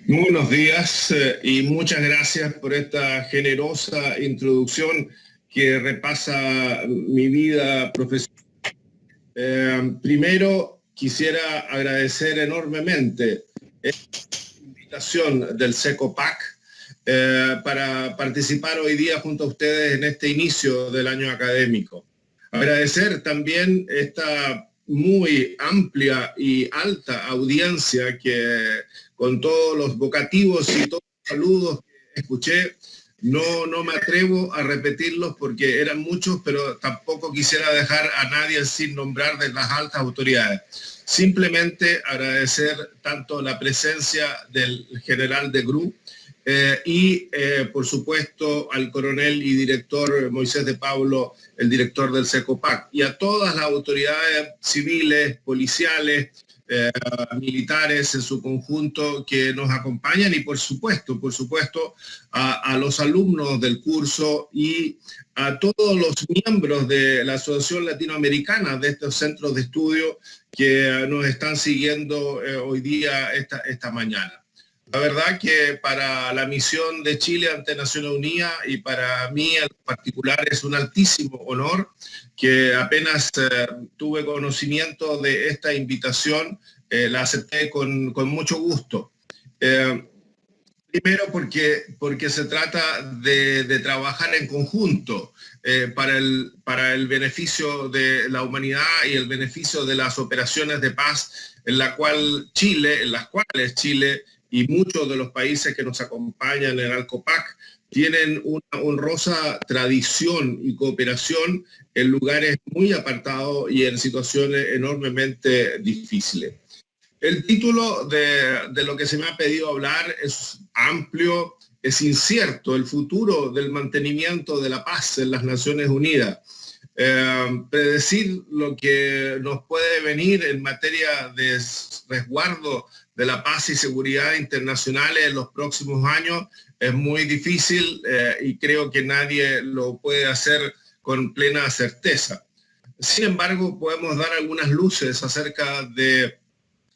Muy buenos días y muchas gracias por esta generosa introducción que repasa mi vida profesional. Primero, quisiera agradecer enormemente esta invitación del SECOPAC para participar hoy día junto a ustedes en este inicio del año académico. Agradecer también esta muy amplia y alta audiencia que con todos los vocativos y todos los saludos que escuché, no me atrevo a repetirlos porque eran muchos, pero tampoco quisiera dejar a nadie sin nombrar de las altas autoridades. Simplemente agradecer tanto la presencia del general de GRU por supuesto, al coronel y director Moisés de Pablo, el director del SECOPAC, y a todas las autoridades civiles, policiales, militares en su conjunto que nos acompañan y por supuesto a los alumnos del curso y a todos los miembros de la Asociación Latinoamericana de estos centros de estudio que nos están siguiendo hoy día, esta mañana. La verdad que para la misión de Chile ante Naciones Unidas y para mí en particular es un altísimo honor que apenas tuve conocimiento de esta invitación, la acepté con mucho gusto. Primero porque se trata de trabajar en conjunto para el beneficio de la humanidad y el beneficio de las operaciones de paz en las cuales Chile y muchos de los países que nos acompañan en el COPAC tienen una honrosa tradición y cooperación en lugares muy apartados y en situaciones enormemente difíciles. El título de lo que se me ha pedido hablar es amplio, es incierto, el futuro del mantenimiento de la paz en las Naciones Unidas. Predecir lo que nos puede venir en materia de resguardo de la paz y seguridad internacionales en los próximos años es muy difícil y creo que nadie lo puede hacer con plena certeza. Sin embargo, podemos dar algunas luces acerca de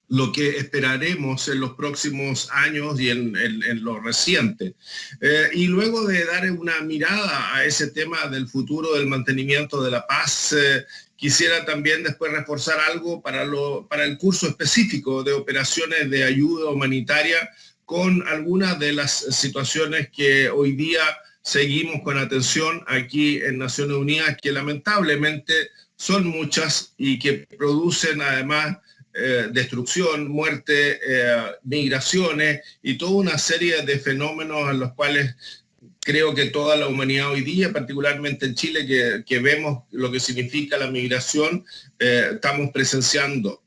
lo que esperaremos en los próximos años y en lo reciente. Y luego de dar una mirada a ese tema del futuro del mantenimiento de la paz, quisiera también después reforzar algo para el curso específico de operaciones de ayuda humanitaria con algunas de las situaciones que hoy día seguimos con atención aquí en Naciones Unidas, que lamentablemente son muchas y que producen además destrucción, muerte, migraciones y toda una serie de fenómenos en los cuales creo que toda la humanidad hoy día, particularmente en Chile, que vemos lo que significa la migración, estamos presenciando.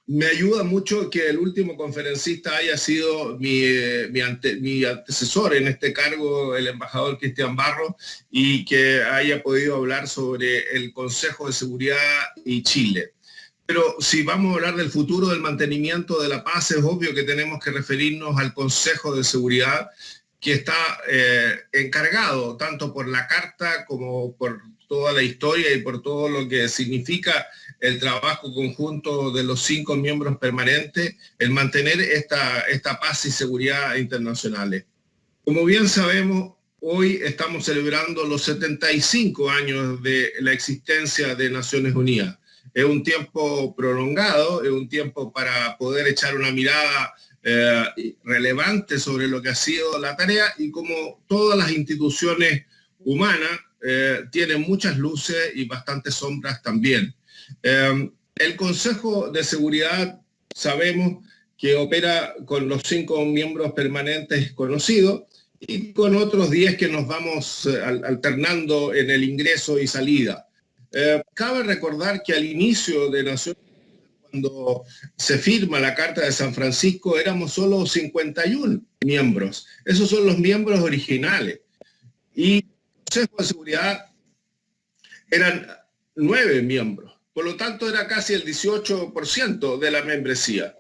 Me ayuda mucho que el último conferencista haya sido mi antecesor en este cargo, el embajador Cristian Barros, y que haya podido hablar sobre el Consejo de Seguridad y Chile. Pero si vamos a hablar del futuro del mantenimiento de la paz, es obvio que tenemos que referirnos al Consejo de Seguridad, que está encargado tanto por la Carta como por toda la historia y por todo lo que significa el trabajo conjunto de los 5 miembros permanentes, el mantener esta paz y seguridad internacionales. Como bien sabemos, hoy estamos celebrando los 75 años de la existencia de Naciones Unidas. Es un tiempo prolongado, es un tiempo para poder echar una mirada relevante sobre lo que ha sido la tarea y como todas las instituciones humanas tienen muchas luces y bastantes sombras también. El Consejo de Seguridad sabemos que opera con los 5 miembros permanentes conocidos y con otros 10 que nos vamos alternando en el ingreso y salida. Cabe recordar que al inicio de Naciones Unidas, cuando se firma la Carta de San Francisco, éramos solo 51 miembros. Esos son los miembros originales. Y el Consejo de Seguridad eran 9 miembros. Por lo tanto, era casi el 18% de la membresía.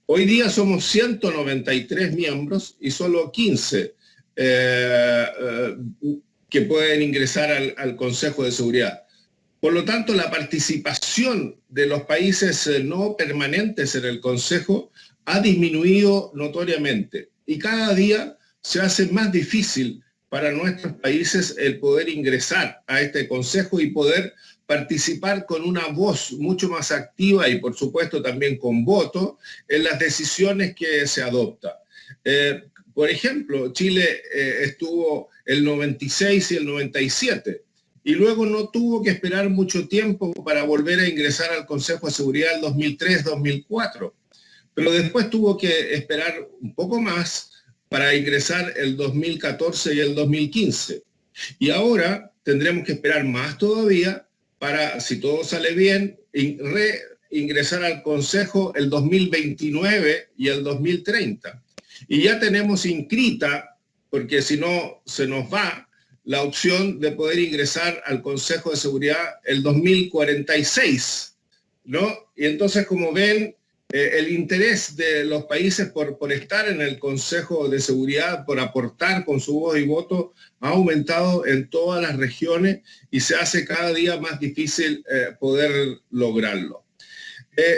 Hoy día somos 193 miembros y solo 15 que pueden ingresar al Consejo de Seguridad. Por lo tanto, la participación de los países no permanentes en el Consejo ha disminuido notoriamente y cada día se hace más difícil para nuestros países el poder ingresar a este Consejo y poder participar con una voz mucho más activa y por supuesto también con voto en las decisiones que se adoptan. Por ejemplo, Chile estuvo el 96 y el 97 y luego no tuvo que esperar mucho tiempo para volver a ingresar al Consejo de Seguridad el 2003-2004, pero después tuvo que esperar un poco más para ingresar el 2014 y el 2015. Y ahora tendremos que esperar más todavía para, si todo sale bien, ingresar al Consejo el 2029 y el 2030. Y ya tenemos inscrita, porque si no se nos va, la opción de poder ingresar al Consejo de Seguridad el 2046, ¿no? Y entonces, como ven, el interés de los países por estar en el Consejo de Seguridad, por aportar con su voz y voto, ha aumentado en todas las regiones y se hace cada día más difícil poder lograrlo.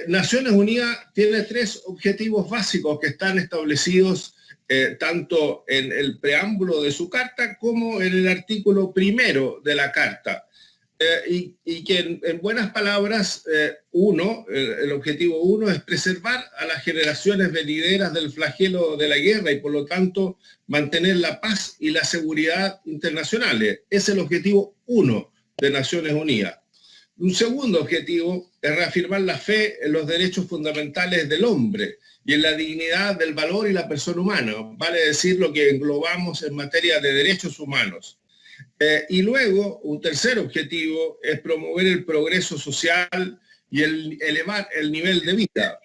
Naciones Unidas tiene 3 objetivos básicos que están establecidos tanto en el preámbulo de su carta como en el artículo 1 de la carta. Y que en buenas palabras, el objetivo 1 es preservar a las generaciones venideras del flagelo de la guerra y por lo tanto mantener la paz y la seguridad internacionales. Es el objetivo 1 de Naciones Unidas. Un segundo objetivo es reafirmar la fe en los derechos fundamentales del hombre y en la dignidad del valor y la persona humana, vale decir lo que englobamos en materia de derechos humanos. Y luego, un tercer objetivo es promover el progreso social y elevar el nivel de vida,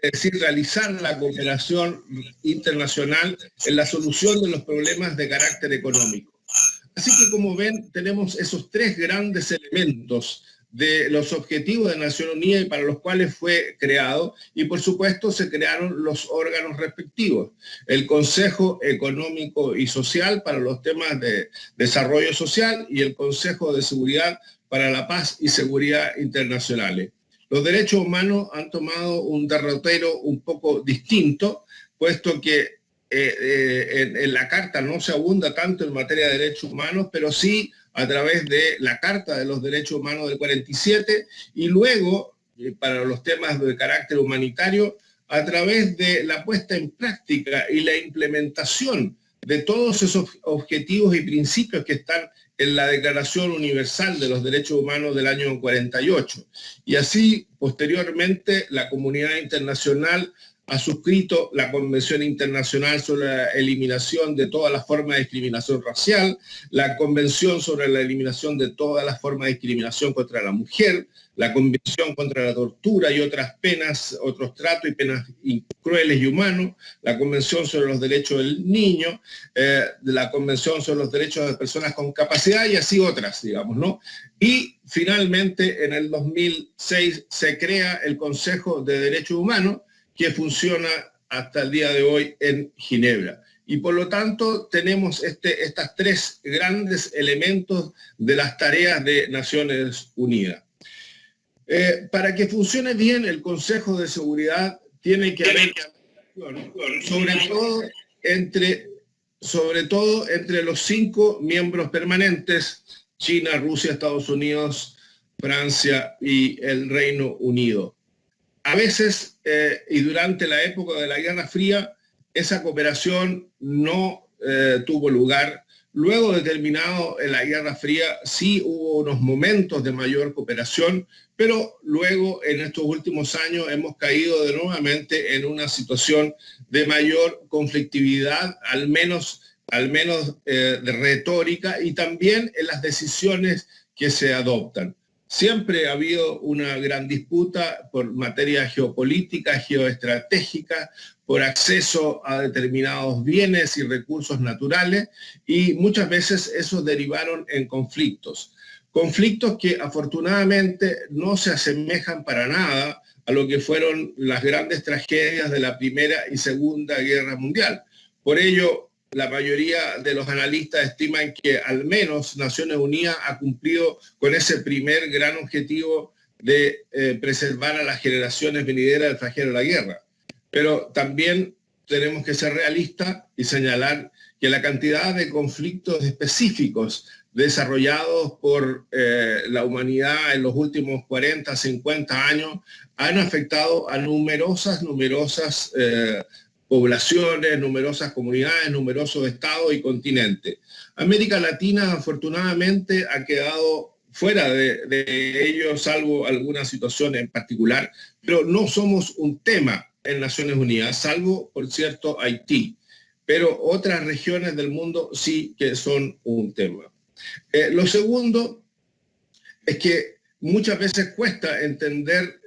es decir, realizar la cooperación internacional en la solución de los problemas de carácter económico. Así que, como ven, tenemos esos 3 grandes elementos de los objetivos de Naciones Unidas y para los cuales fue creado, y por supuesto se crearon los órganos respectivos, el Consejo Económico y Social para los temas de desarrollo social y el Consejo de Seguridad para la paz y seguridad internacionales. Los derechos humanos han tomado un derrotero un poco distinto, puesto que en la Carta no se abunda tanto en materia de derechos humanos, pero sí a través de la Carta de los Derechos Humanos del 47 y luego, para los temas de carácter humanitario, a través de la puesta en práctica y la implementación de todos esos objetivos y principios que están en la Declaración Universal de los Derechos Humanos del año 48. Y así, posteriormente, la comunidad internacional ha suscrito la Convención Internacional sobre la Eliminación de todas las formas de discriminación racial, la Convención sobre la Eliminación de todas las formas de discriminación contra la mujer, la Convención contra la Tortura y otras penas, otros tratos y penas crueles y humanos, la Convención sobre los Derechos del Niño, la Convención sobre los Derechos de Personas con Capacidad y así otras, digamos, ¿no? Y finalmente, en el 2006 se crea el Consejo de Derechos Humanos, que funciona hasta el día de hoy en Ginebra. Y por lo tanto tenemos estas 3 grandes elementos de las tareas de Naciones Unidas. Para que funcione bien el Consejo de Seguridad tiene que haber, sobre todo entre los 5 miembros permanentes, China, Rusia, Estados Unidos, Francia y el Reino Unido. A veces, y durante la época de la Guerra Fría, esa cooperación no tuvo lugar. Luego de terminado la Guerra Fría, sí hubo unos momentos de mayor cooperación, pero luego, en estos últimos años, hemos caído de nuevamente en una situación de mayor conflictividad, al menos de retórica, y también en las decisiones que se adoptan. Siempre ha habido una gran disputa por materia geopolítica, geoestratégica, por acceso a determinados bienes y recursos naturales, y muchas veces esos derivaron en conflictos. Conflictos que afortunadamente no se asemejan para nada a lo que fueron las grandes tragedias de la Primera y Segunda Guerra Mundial. Por ello, la mayoría de los analistas estiman que al menos Naciones Unidas ha cumplido con ese primer gran objetivo de preservar a las generaciones venideras del flagelo de la guerra. pero también tenemos que ser realistas y señalar que la cantidad de conflictos específicos desarrollados por la humanidad en los últimos 40, 50 años han afectado a numerosas poblaciones, numerosas comunidades, numerosos estados y continentes. América Latina, afortunadamente, ha quedado fuera de ello, salvo alguna situación en particular, pero no somos un tema en Naciones Unidas, salvo, por cierto, Haití. Pero otras regiones del mundo sí que son un tema. Lo segundo es que muchas veces cuesta entender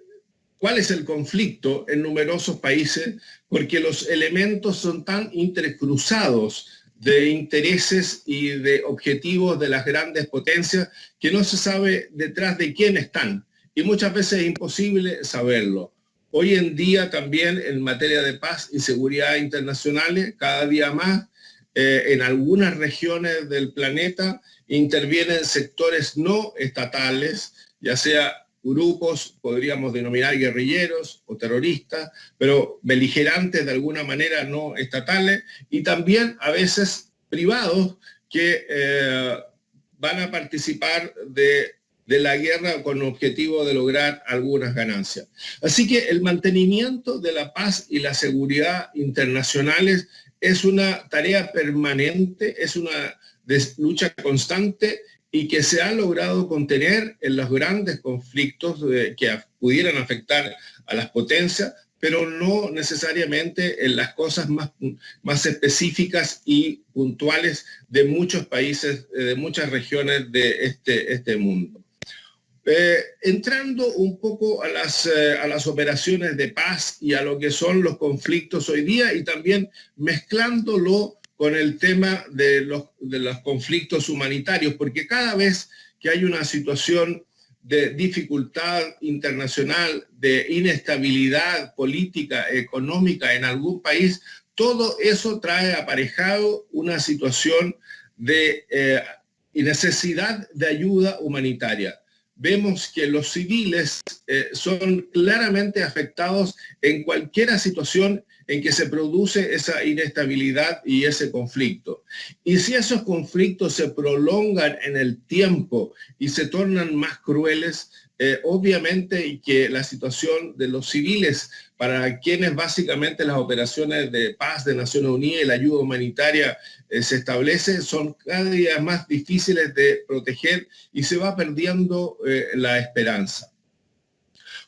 cuál es el conflicto en numerosos países, porque los elementos son tan intercruzados de intereses y de objetivos de las grandes potencias que no se sabe detrás de quién están. Y muchas veces es imposible saberlo. Hoy en día también en materia de paz y seguridad internacionales, cada día más, en algunas regiones del planeta intervienen sectores no estatales, ya sea grupos, podríamos denominar guerrilleros o terroristas, pero beligerantes de alguna manera no estatales, y también a veces privados que van a participar de la guerra con el objetivo de lograr algunas ganancias. Así que el mantenimiento de la paz y la seguridad internacionales es una tarea permanente, es una lucha constante y que se ha logrado contener en los grandes conflictos que pudieran afectar a las potencias, pero no necesariamente en las cosas más específicas y puntuales de muchos países, de muchas regiones de este mundo. Entrando un poco a las operaciones de paz y a lo que son los conflictos hoy día y también mezclándolo con el tema de los conflictos humanitarios, porque cada vez que hay una situación de dificultad internacional, de inestabilidad política, económica en algún país, todo eso trae aparejado una situación de necesidad de ayuda humanitaria. Vemos que los civiles son claramente afectados en cualquier situación en que se produce esa inestabilidad y ese conflicto. Y si esos conflictos se prolongan en el tiempo y se tornan más crueles, obviamente que la situación de los civiles, para quienes básicamente las operaciones de paz de Naciones Unidas y la ayuda humanitaria se establece, son cada día más difíciles de proteger y se va perdiendo la esperanza.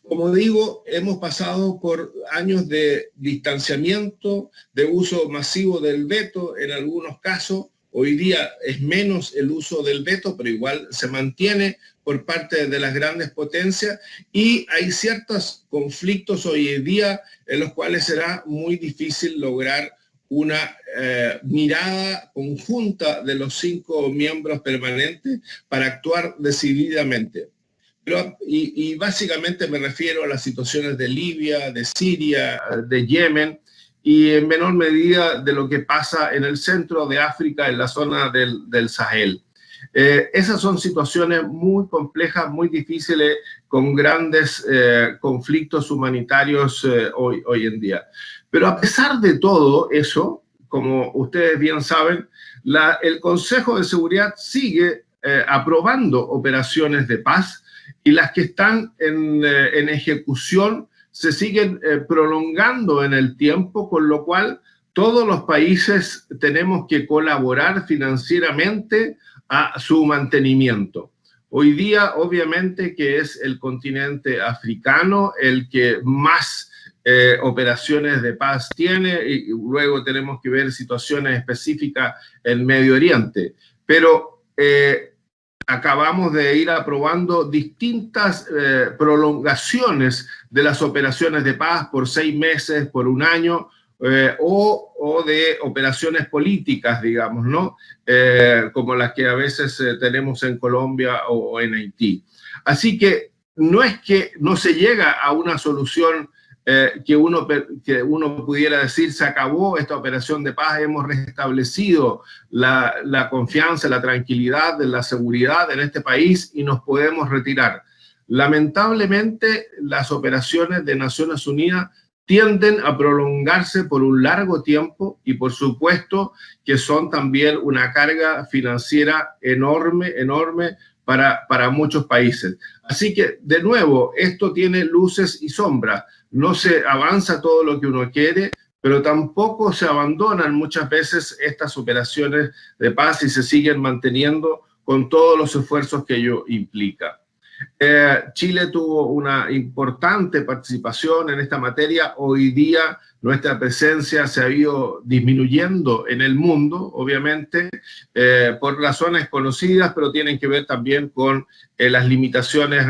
Como digo, hemos pasado por años de distanciamiento, de uso masivo del veto en algunos casos. Hoy día es menos el uso del veto, pero igual se mantiene por parte de las grandes potencias y hay ciertos conflictos hoy en día en los cuales será muy difícil lograr una mirada conjunta de los 5 miembros permanentes para actuar decididamente. Pero, y básicamente me refiero a las situaciones de Libia, de Siria, de Yemen, y en menor medida de lo que pasa en el centro de África, en la zona del Sahel. Esas son situaciones muy complejas, muy difíciles, con grandes conflictos humanitarios hoy en día. Pero a pesar de todo eso, como ustedes bien saben, el Consejo de Seguridad sigue aprobando operaciones de paz y las que están en ejecución se siguen prolongando en el tiempo, con lo cual todos los países tenemos que colaborar financieramente a su mantenimiento. Hoy día, obviamente, que es el continente africano el que más operaciones de paz tiene, y luego tenemos que ver situaciones específicas en Medio Oriente. Pero acabamos de ir aprobando distintas prolongaciones de las operaciones de paz por 6 meses, por 1 año, o de operaciones políticas, digamos, ¿no? Como las que a veces tenemos en Colombia o en Haití. Así que no es que no se llega a una solución que uno pudiera decir se acabó esta operación de paz, hemos restablecido la confianza, la tranquilidad, la seguridad en este país y nos podemos retirar. Lamentablemente, las operaciones de Naciones Unidas tienden a prolongarse por un largo tiempo y por supuesto que son también una carga financiera enorme, enorme para muchos países. Así que, de nuevo, esto tiene luces y sombras. No se avanza todo lo que uno quiere, pero tampoco se abandonan muchas veces estas operaciones de paz y se siguen manteniendo con todos los esfuerzos que ello implica. Chile tuvo una importante participación en esta materia. Hoy día nuestra presencia se ha ido disminuyendo en el mundo, obviamente, por razones conocidas, pero tienen que ver también con las limitaciones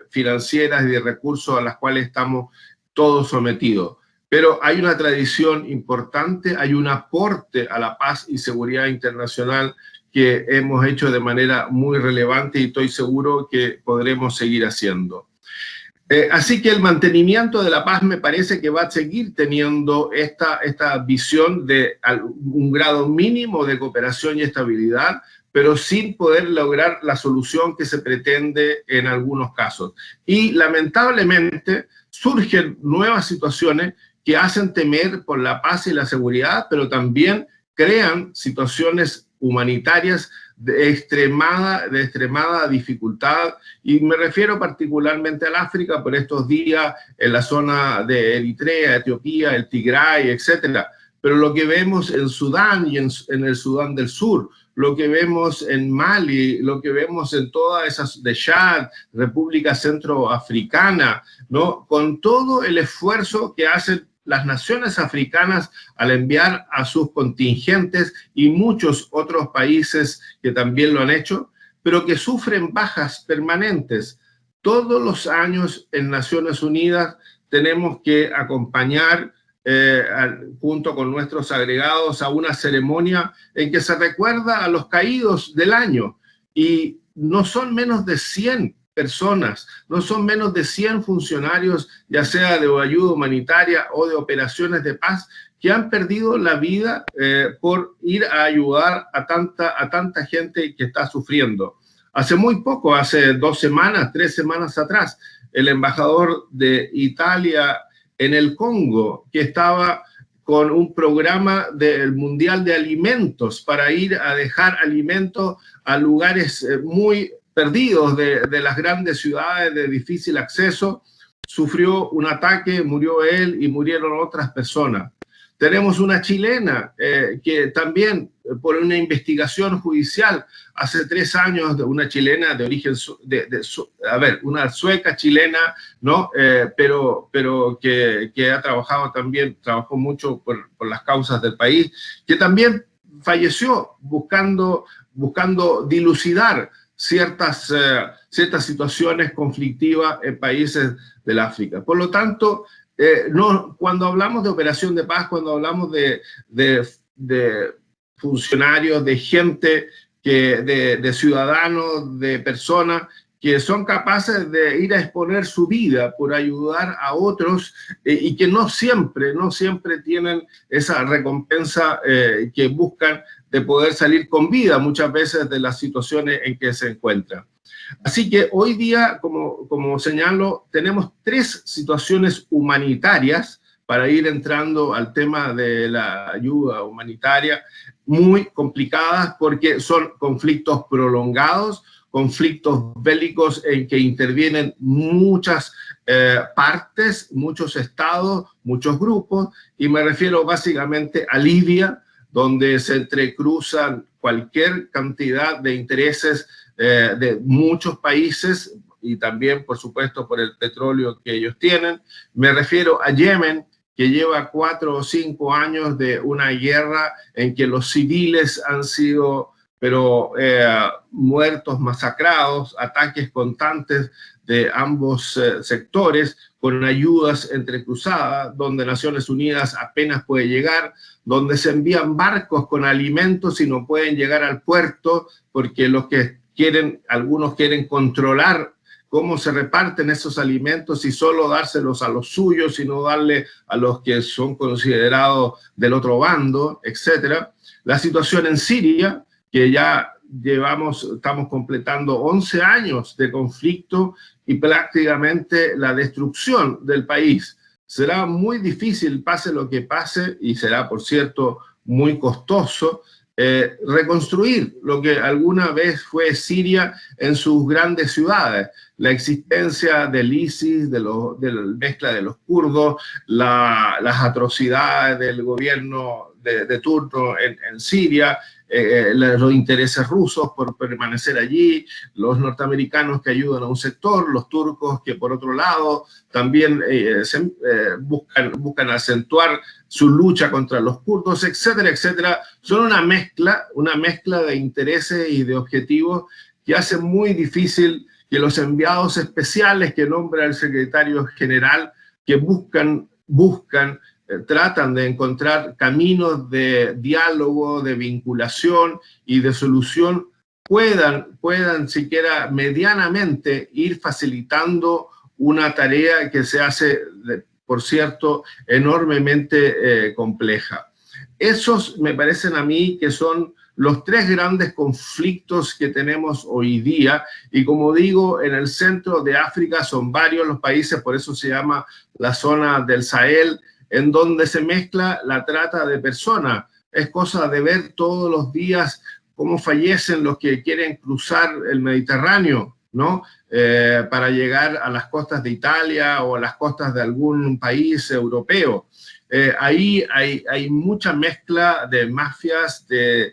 financieras y de recursos a las cuales estamos todos sometidos. Pero hay una tradición importante, hay un aporte a la paz y seguridad internacional que hemos hecho de manera muy relevante y estoy seguro que podremos seguir haciendo. Así que el mantenimiento de la paz me parece que va a seguir teniendo esta visión de un grado mínimo de cooperación y estabilidad, pero sin poder lograr la solución que se pretende en algunos casos. Y lamentablemente surgen nuevas situaciones que hacen temer por la paz y la seguridad, pero también crean situaciones humanitarias de extremada dificultad, y me refiero particularmente al África por estos días, en la zona de Eritrea, Etiopía, el Tigray, etcétera. Pero lo que vemos en Sudán y en el Sudán del Sur, lo que vemos en Mali, lo que vemos en todas esas de Chad, República Centroafricana, ¿no? Con todo el esfuerzo que hacen las naciones africanas al enviar a sus contingentes y muchos otros países que también lo han hecho, pero que sufren bajas permanentes. Todos los años en Naciones Unidas tenemos que acompañar junto con nuestros agregados a una ceremonia en que se recuerda a los caídos del año, y no son menos de 100 personas, no son menos de 100 funcionarios, ya sea de ayuda humanitaria o de operaciones de paz, que han perdido la vida por ir a ayudar a tanta gente que está sufriendo. Hace muy poco, hace 2 semanas, 3 semanas atrás, el embajador de Italia en el Congo, que estaba con un programa del Mundial de Alimentos para ir a dejar alimentos a lugares muy perdidos de las grandes ciudades de difícil acceso, sufrió un ataque, murió él y murieron otras personas. Tenemos una chilena que también, por una investigación judicial, hace 3 años, una chilena de origen, una sueca chilena, ¿no? Pero que ha trabajado también, trabajó mucho por las causas del país, que también falleció buscando dilucidar ciertas situaciones conflictivas en países del África. Por lo tanto, cuando hablamos de operación de paz, cuando hablamos de funcionarios, de gente, de ciudadanos, de personas que son capaces de ir a exponer su vida por ayudar a otros y que no siempre tienen esa recompensa que buscan, de poder salir con vida muchas veces de las situaciones en que se encuentran. Así que hoy día, como señalo, tenemos 3 situaciones humanitarias, para ir entrando al tema de la ayuda humanitaria, muy complicadas porque son conflictos prolongados, conflictos bélicos en que intervienen muchas partes, muchos estados, muchos grupos, y me refiero básicamente a Libia, donde se entrecruzan cualquier cantidad de intereses de muchos países y también, por supuesto, por el petróleo que ellos tienen. Me refiero a Yemen, que lleva 4 o 5 años de una guerra en que los civiles han sido muertos, masacrados, ataques constantes de ambos sectores, con ayudas entrecruzadas, donde Naciones Unidas apenas puede llegar, donde se envían barcos con alimentos y no pueden llegar al puerto, porque algunos quieren controlar cómo se reparten esos alimentos y solo dárselos a los suyos y no darle a los que son considerados del otro bando, etc. La situación en Siria, que ya estamos completando 11 años de conflicto y prácticamente la destrucción del país. será muy difícil, pase lo que pase, y será, por cierto, muy costoso, reconstruir lo que alguna vez fue Siria en sus grandes ciudades. La existencia del ISIS, de la mezcla de los kurdos, las atrocidades del gobierno de turno en Siria, los intereses rusos por permanecer allí, los norteamericanos que ayudan a un sector, los turcos que por otro lado también buscan acentuar su lucha contra los kurdos, etcétera, etcétera. Son una mezcla de intereses y de objetivos que hace muy difícil que los enviados especiales que nombra el secretario general, que tratan de encontrar caminos de diálogo, de vinculación y de solución, puedan siquiera medianamente ir facilitando una tarea que se hace, por cierto, enormemente compleja. Esos me parecen a mí que son los tres grandes conflictos que tenemos hoy día, y como digo, en el centro de África son varios los países, por eso se llama la zona del Sahel, en donde se mezcla la trata de personas. Es cosa de ver todos los días cómo fallecen los que quieren cruzar el Mediterráneo, ¿no? Para llegar a las costas de Italia o a las costas de algún país europeo. Ahí hay mucha mezcla de mafias, de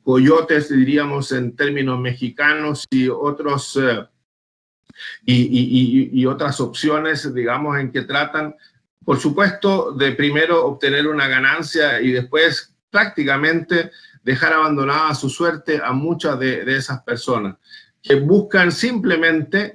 coyotes, diríamos en términos mexicanos, y otros y otras opciones, digamos, en que tratan, por supuesto, de primero obtener una ganancia y después prácticamente dejar abandonada a su suerte a muchas de esas personas que buscan simplemente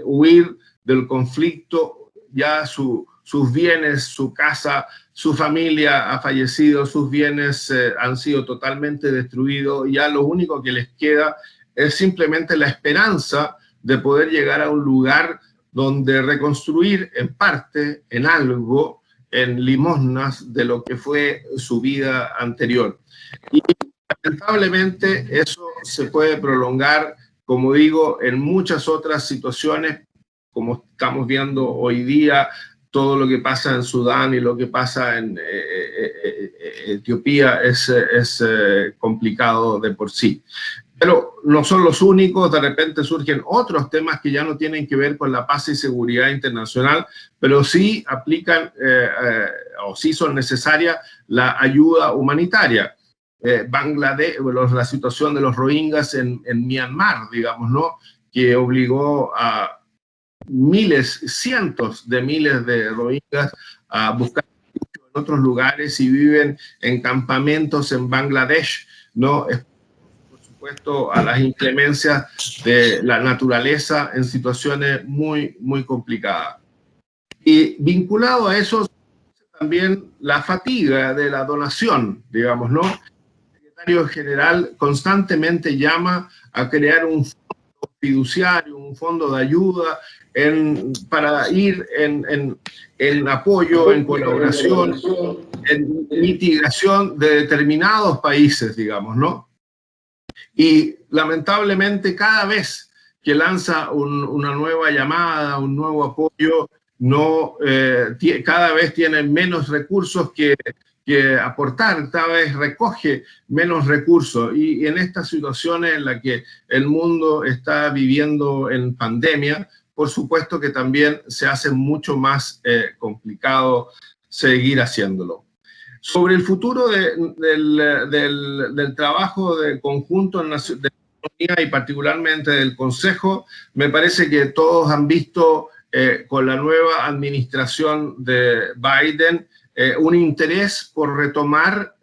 huir del conflicto. Ya sus bienes, su casa, su familia ha fallecido, sus bienes han sido totalmente destruidos. Ya lo único que les queda es simplemente la esperanza de poder llegar a un lugar donde reconstruir en parte, en algo, en limosnas de lo que fue su vida anterior. Y lamentablemente eso se puede prolongar, como digo, en muchas otras situaciones, como estamos viendo hoy día, todo lo que pasa en Sudán y lo que pasa en Etiopía es complicado de por sí. Pero no son los únicos, de repente surgen otros temas que ya no tienen que ver con la paz y seguridad internacional, pero sí aplican o sí son necesarias la ayuda humanitaria. Bangladesh, la situación de los rohingyas en Myanmar, digamos, ¿no? Que obligó a cientos de miles de rohingyas a buscar en otros lugares y viven en campamentos en Bangladesh, ¿no? Por supuesto, a las inclemencias de la naturaleza en situaciones muy, muy complicadas. Y vinculado a eso también la fatiga de la donación, digamos, ¿no? El secretario general constantemente llama a crear un fondo fiduciario, un fondo de ayuda para ir en apoyo, en colaboración, en mitigación de determinados países, digamos, ¿no? Y lamentablemente cada vez que lanza una nueva llamada, un nuevo apoyo, cada vez tiene menos recursos que aportar, cada vez recoge menos recursos. Y en estas situaciones en las que el mundo está viviendo en pandemia, por supuesto que también se hace mucho más complicado seguir haciéndolo. Sobre el futuro del trabajo de conjunto de Naciones Unidas y particularmente del Consejo, me parece que todos han visto con la nueva administración de Biden un interés por retomar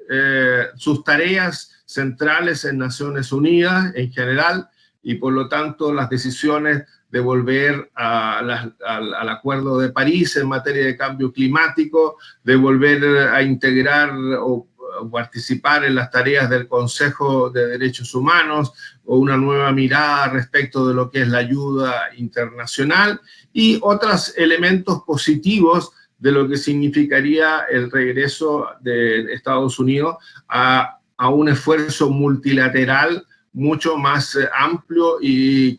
sus tareas centrales en Naciones Unidas en general, y por lo tanto las decisiones de volver al Acuerdo de París en materia de cambio climático, de volver a integrar o participar en las tareas del Consejo de Derechos Humanos, o una nueva mirada respecto de lo que es la ayuda internacional, y otros elementos positivos de lo que significaría el regreso de Estados Unidos a un esfuerzo multilateral mucho más amplio y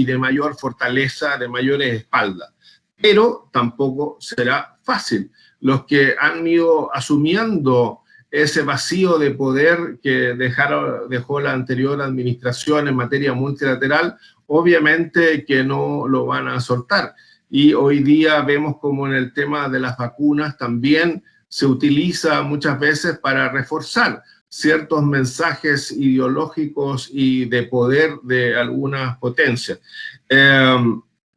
de mayor fortaleza, de mayores espaldas. pero tampoco será fácil. Los que han ido asumiendo ese vacío de poder que dejó la anterior administración en materia multilateral, obviamente que no lo van a soltar. Y hoy día vemos como en el tema de las vacunas también se utiliza muchas veces para reforzar ciertos mensajes ideológicos y de poder de algunas potencias.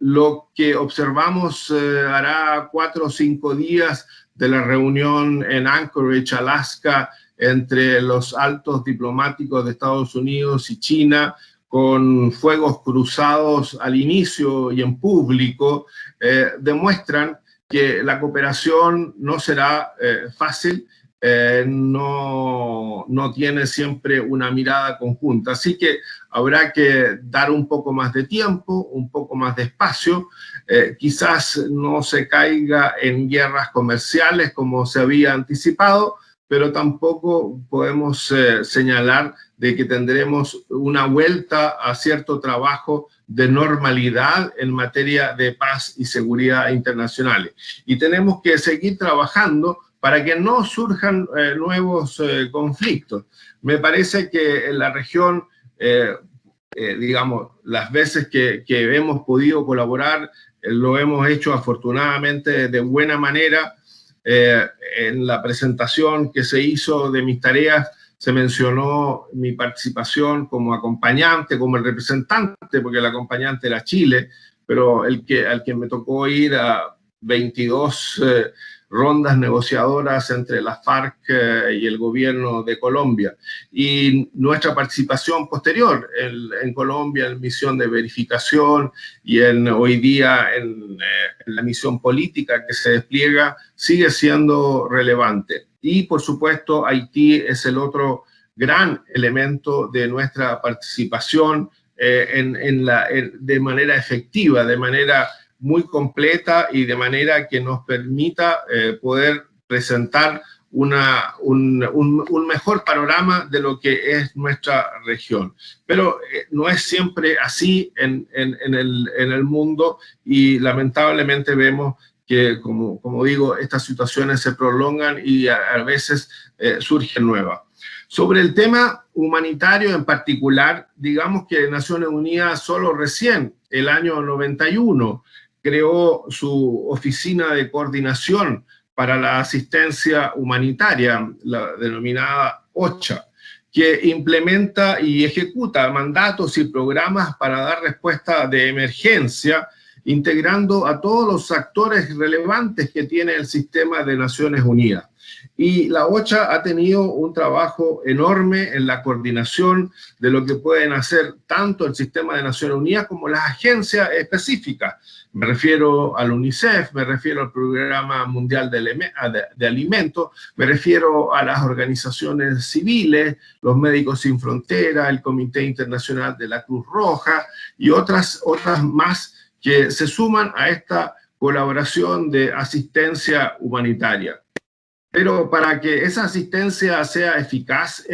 Lo que observamos hará 4 o 5 días de la reunión en Anchorage, Alaska, entre los altos diplomáticos de Estados Unidos y China, con fuegos cruzados al inicio y en público, demuestran que la cooperación no será fácil, no tiene siempre una mirada conjunta. Así que habrá que dar un poco más de tiempo, un poco más de espacio. Quizás no se caiga en guerras comerciales como se había anticipado, pero tampoco podemos señalar de que tendremos una vuelta a cierto trabajo de normalidad en materia de paz y seguridad internacionales. Y tenemos que seguir trabajando para que no surjan nuevos conflictos. Me parece que en la región, digamos, las veces que hemos podido colaborar, lo hemos hecho afortunadamente de buena manera. En la presentación que se hizo de mis tareas se mencionó mi participación como acompañante, como el representante, porque el acompañante era Chile, pero al que me tocó ir a 22 rondas negociadoras entre la FARC y el gobierno de Colombia. Y nuestra participación posterior en Colombia, en misión de verificación y hoy día en la misión política que se despliega, sigue siendo relevante. Y, por supuesto, Haití es el otro gran elemento de nuestra participación de manera efectiva, de manera muy completa y de manera que nos permita poder presentar un mejor panorama de lo que es nuestra región. Pero no es siempre así en el mundo y lamentablemente vemos que, como digo, estas situaciones se prolongan y a veces surgen nuevas. Sobre el tema humanitario en particular, digamos que Naciones Unidas solo recién, el año 91, creó su oficina de coordinación para la asistencia humanitaria, la denominada OCHA, que implementa y ejecuta mandatos y programas para dar respuesta de emergencia, integrando a todos los actores relevantes que tiene el sistema de Naciones Unidas. Y la OCHA ha tenido un trabajo enorme en la coordinación de lo que pueden hacer tanto el sistema de Naciones Unidas como las agencias específicas. Me refiero al UNICEF, me refiero al Programa Mundial de Alimentos, me refiero a las organizaciones civiles, los Médicos Sin Fronteras, el Comité Internacional de la Cruz Roja y otras más que se suman a esta colaboración de asistencia humanitaria. Pero para que esa asistencia sea eficaz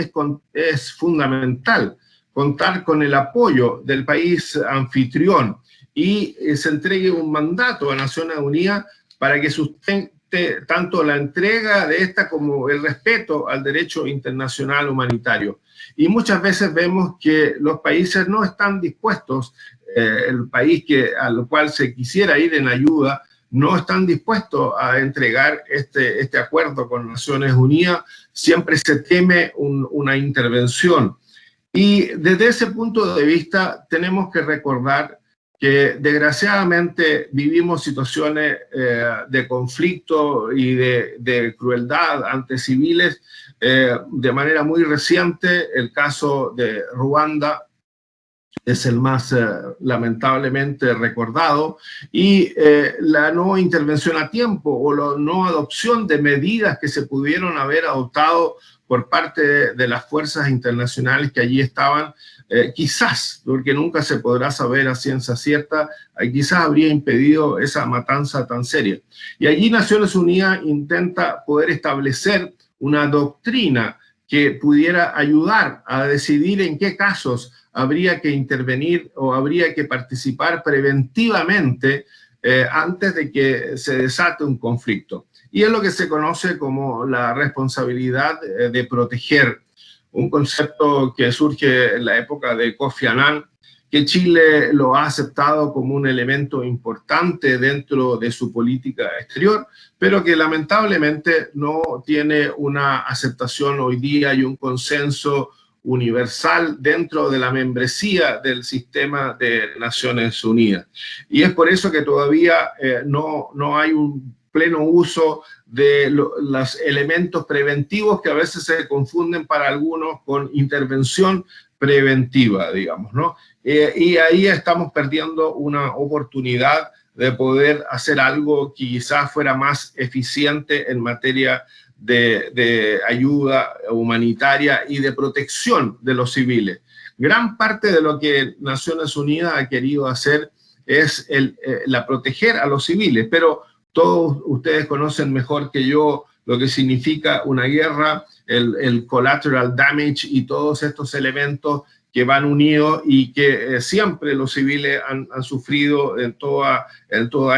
es fundamental contar con el apoyo del país anfitrión y se entregue un mandato a Naciones Unidas para que sustente tanto la entrega de esta como el respeto al derecho internacional humanitario. Y muchas veces vemos que los países no están dispuestos, el país a lo cual se quisiera ir en ayuda, no están dispuestos a entregar este acuerdo con Naciones Unidas, siempre se teme una intervención. Y desde ese punto de vista tenemos que recordar que desgraciadamente vivimos situaciones de conflicto y de crueldad ante civiles de manera muy reciente. El caso de Ruanda es el más lamentablemente recordado, y la no intervención a tiempo o la no adopción de medidas que se pudieron haber adoptado por parte de las fuerzas internacionales que allí estaban, quizás, porque nunca se podrá saber a ciencia cierta, quizás habría impedido esa matanza tan seria. Y allí Naciones Unidas intenta poder establecer una doctrina que pudiera ayudar a decidir en qué casos habría que intervenir o habría que participar preventivamente antes de que se desate un conflicto. Y es lo que se conoce como la responsabilidad de proteger, un concepto que surge en la época de Kofi Annan, que Chile lo ha aceptado como un elemento importante dentro de su política exterior, pero que lamentablemente no tiene una aceptación hoy día y un consenso universal dentro de la membresía del sistema de Naciones Unidas. Y es por eso que todavía no hay un pleno uso de los elementos preventivos que a veces se confunden para algunos con intervención preventiva, digamos, ¿no? Y ahí estamos perdiendo una oportunidad de poder hacer algo que quizás fuera más eficiente en materia de ayuda humanitaria y de protección de los civiles. Gran parte de lo que Naciones Unidas ha querido hacer es la proteger a los civiles, pero todos ustedes conocen mejor que yo lo que significa una guerra, el collateral damage y todos estos elementos que van unidos y que siempre los civiles han sufrido en toda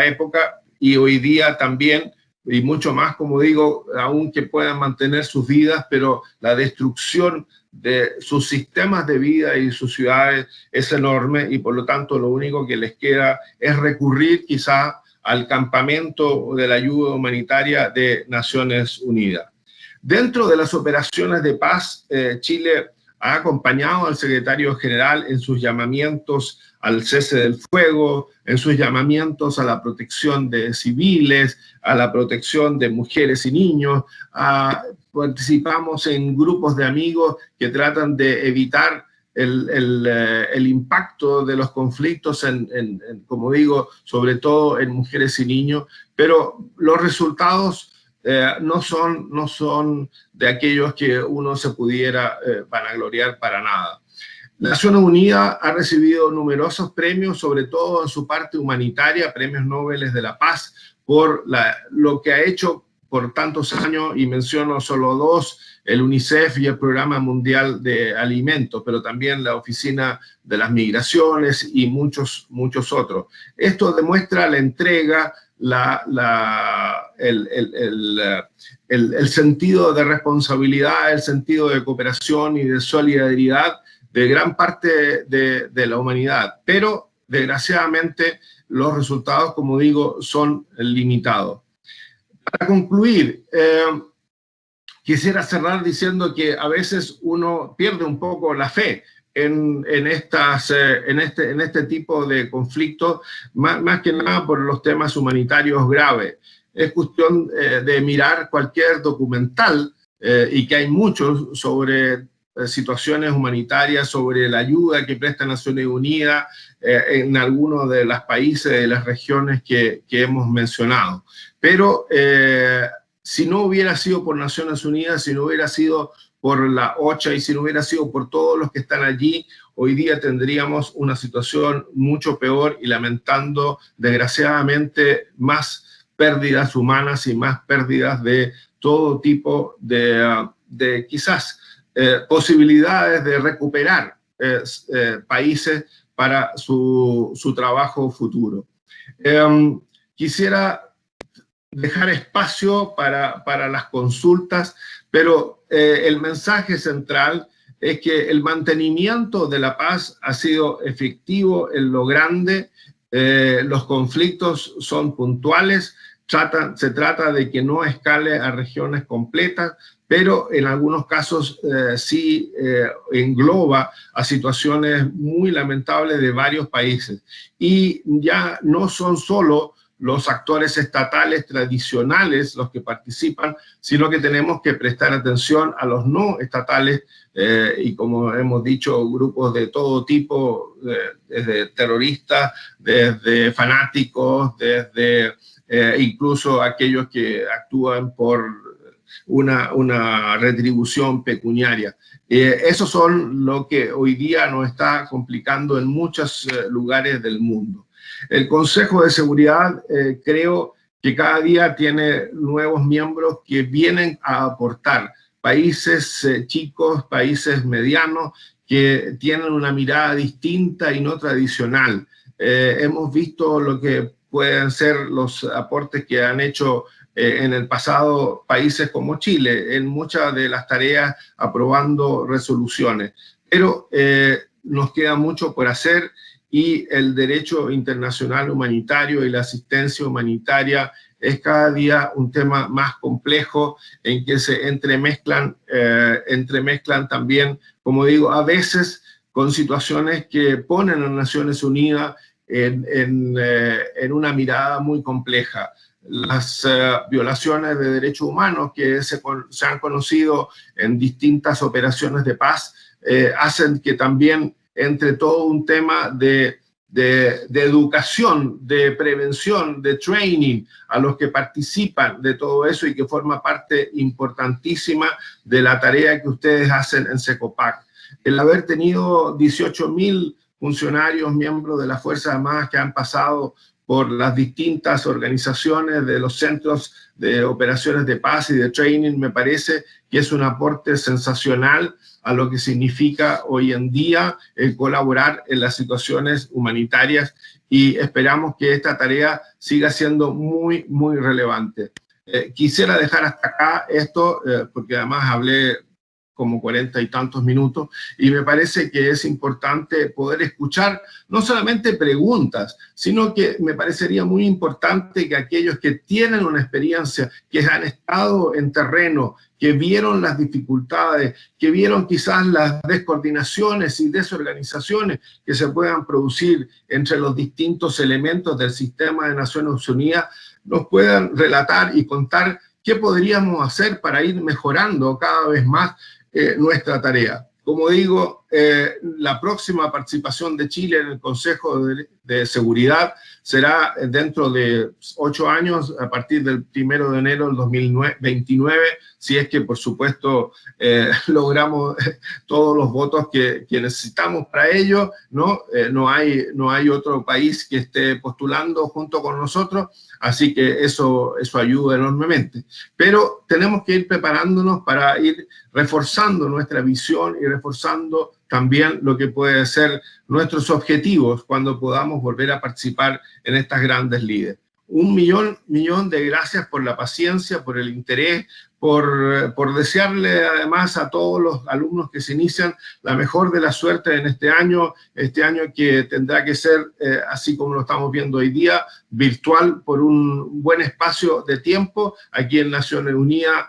época y hoy día también, y mucho más, como digo, aunque puedan mantener sus vidas, pero la destrucción de sus sistemas de vida y sus ciudades es enorme y por lo tanto lo único que les queda es recurrir quizá al campamento de la ayuda humanitaria de Naciones Unidas. Dentro de las operaciones de paz, Chile ha acompañado al secretario general en sus llamamientos al cese del fuego, en sus llamamientos a la protección de civiles, a la protección de mujeres y niños. Participamos en grupos de amigos que tratan de evitar el impacto de los conflictos, como digo, sobre todo en mujeres y niños, pero los resultados no son de aquellos que uno se pudiera vanagloriar para nada. Naciones Unidas ha recibido numerosos premios, sobre todo en su parte humanitaria, premios Nobel de la Paz, por lo que ha hecho por tantos años, y menciono solo dos, el UNICEF y el Programa Mundial de Alimentos, pero también la Oficina de las Migraciones y muchos otros. Esto demuestra la entrega, el sentido de responsabilidad, el sentido de cooperación y de solidaridad de gran parte de la humanidad. Pero, desgraciadamente, los resultados, como digo, son limitados. Para concluir, quisiera cerrar diciendo que a veces uno pierde un poco la fe en este tipo de conflictos, más que nada por los temas humanitarios graves. Es cuestión de mirar cualquier documental, y que hay muchos sobre situaciones humanitarias, sobre la ayuda que presta Naciones Unidas en algunos de los países, de las regiones que hemos mencionado. Pero si no hubiera sido por Naciones Unidas, si no hubiera sido por la OCHA y si no hubiera sido por todos los que están allí, hoy día tendríamos una situación mucho peor y lamentando desgraciadamente más pérdidas humanas y más pérdidas de todo tipo de quizás posibilidades de recuperar países para su trabajo futuro. Quisiera dejar espacio para las consultas, pero el mensaje central es que el mantenimiento de la paz ha sido efectivo en lo grande, los conflictos son puntuales, se trata de que no escale a regiones completas, pero en algunos casos sí engloba a situaciones muy lamentables de varios países. Y ya no son solo los actores estatales tradicionales los que participan, sino que tenemos que prestar atención a los no estatales y, como hemos dicho, grupos de todo tipo, desde terroristas, desde fanáticos, desde incluso aquellos que actúan por una retribución pecuniaria. Esos son lo que hoy día nos está complicando en muchos lugares del mundo. El Consejo de Seguridad creo que cada día tiene nuevos miembros que vienen a aportar, países chicos, países medianos, que tienen una mirada distinta y no tradicional. Hemos visto lo que pueden ser los aportes que han hecho en el pasado países como Chile, en muchas de las tareas aprobando resoluciones. Pero nos queda mucho por hacer y el derecho internacional humanitario y la asistencia humanitaria es cada día un tema más complejo en que se entremezclan también, como digo, a veces con situaciones que ponen a Naciones Unidas en una mirada muy compleja. Las violaciones de derechos humanos que se han conocido en distintas operaciones de paz hacen que también entre todo un tema de educación, de prevención, de training a los que participan de todo eso y que forma parte importantísima de la tarea que ustedes hacen en Cecopac. El haber tenido 18.000 funcionarios, miembros de las Fuerzas Armadas que han pasado por las distintas organizaciones de los centros de operaciones de paz y de training, me parece que es un aporte sensacional a lo que significa hoy en día el colaborar en las situaciones humanitarias y esperamos que esta tarea siga siendo muy, muy relevante. Quisiera dejar hasta acá esto, porque además hablé como 40 y tantos minutos, y me parece que es importante poder escuchar no solamente preguntas, sino que me parecería muy importante que aquellos que tienen una experiencia, que han estado en terreno, que vieron las dificultades, que vieron quizás las descoordinaciones y desorganizaciones que se puedan producir entre los distintos elementos del sistema de Naciones Unidas, nos puedan relatar y contar qué podríamos hacer para ir mejorando cada vez más nuestra tarea. Como digo, la próxima participación de Chile en el Consejo de Seguridad será dentro de 8 años, a partir del 1 de enero del 2029, si es que, por supuesto, logramos todos los votos que necesitamos para ello, ¿no? No hay otro país que esté postulando junto con nosotros, así que eso ayuda enormemente. Pero tenemos que ir preparándonos para ir reforzando nuestra visión y reforzando también lo que puede ser nuestros objetivos cuando podamos volver a participar en estas grandes líderes. Un millón de gracias por la paciencia, por el interés, por desearle además a todos los alumnos que se inician la mejor de la suerte en este año que tendrá que ser, así como lo estamos viendo hoy día, virtual por un buen espacio de tiempo. Aquí en Naciones Unidas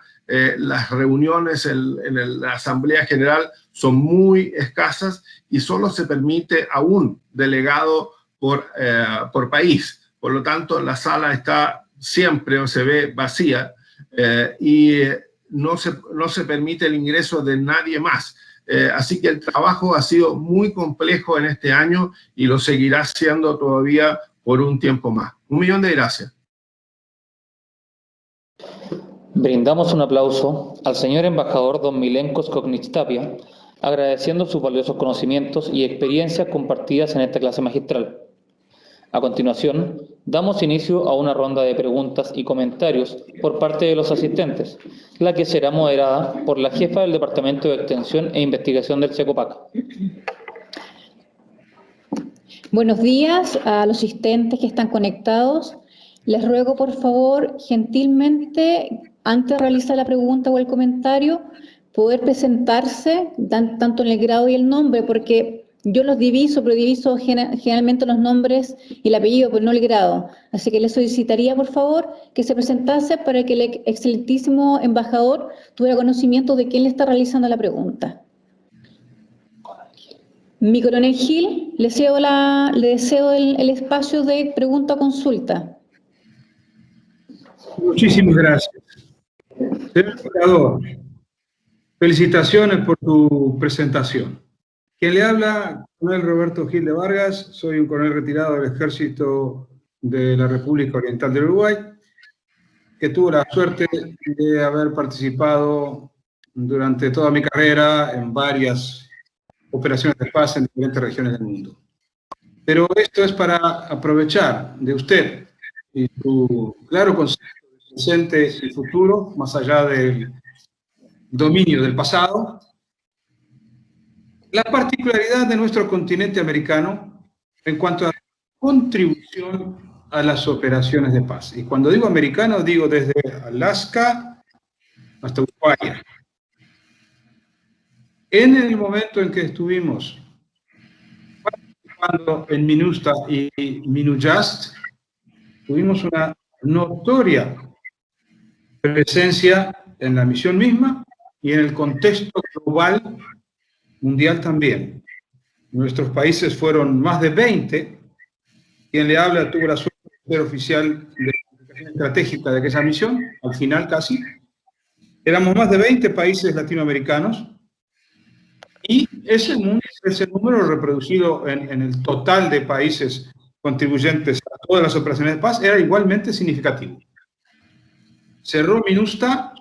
las reuniones en la Asamblea General son muy escasas y solo se permite a un delegado por país. Por lo tanto, la sala está siempre o se ve vacía y no se permite el ingreso de nadie más. Así que el trabajo ha sido muy complejo en este año y lo seguirá siendo todavía por un tiempo más. Un millón de gracias. Brindamos un aplauso al señor embajador don Milenko Skoknić Tapia, agradeciendo sus valiosos conocimientos y experiencias compartidas en esta clase magistral. A continuación, damos inicio a una ronda de preguntas y comentarios por parte de los asistentes, la que será moderada por la jefa del Departamento de Extensión e Investigación del Cecopac. Buenos días a los asistentes que están conectados. Les ruego, por favor, gentilmente, antes de realizar la pregunta o el comentario, poder presentarse, tanto en el grado y el nombre, porque yo los diviso, pero diviso generalmente los nombres y el apellido, pero no el grado. Así que les solicitaría, por favor, que se presentase para que el excelentísimo embajador tuviera conocimiento de quién le está realizando la pregunta. Mi coronel Gil, le deseo el espacio de pregunta-consulta. Muchísimas gracias. Señor embajador, felicitaciones por tu presentación. Quien le habla, coronel Roberto Gil de Vargas, soy un coronel retirado del Ejército de la República Oriental del Uruguay, que tuvo la suerte de haber participado durante toda mi carrera en varias operaciones de paz en diferentes regiones del mundo. Pero esto es para aprovechar de usted y su claro concepto de presente y futuro, más allá del dominio del pasado, la particularidad de nuestro continente americano en cuanto a contribución a las operaciones de paz. Y cuando digo americano, digo desde Alaska hasta Ushuaia. En el momento en que estuvimos participando en MINUSTA y MINUJUST, tuvimos una notoria presencia en la misión misma y en el contexto global mundial también. Nuestros países fueron más de 20. Quien le habla tuvo la suerte de ser oficial de comunicación estratégica de aquella misión, al final casi. Éramos más de 20 países latinoamericanos y ese número reproducido en el total de países contribuyentes a todas las operaciones de paz era igualmente significativo. Cerró MINUSTA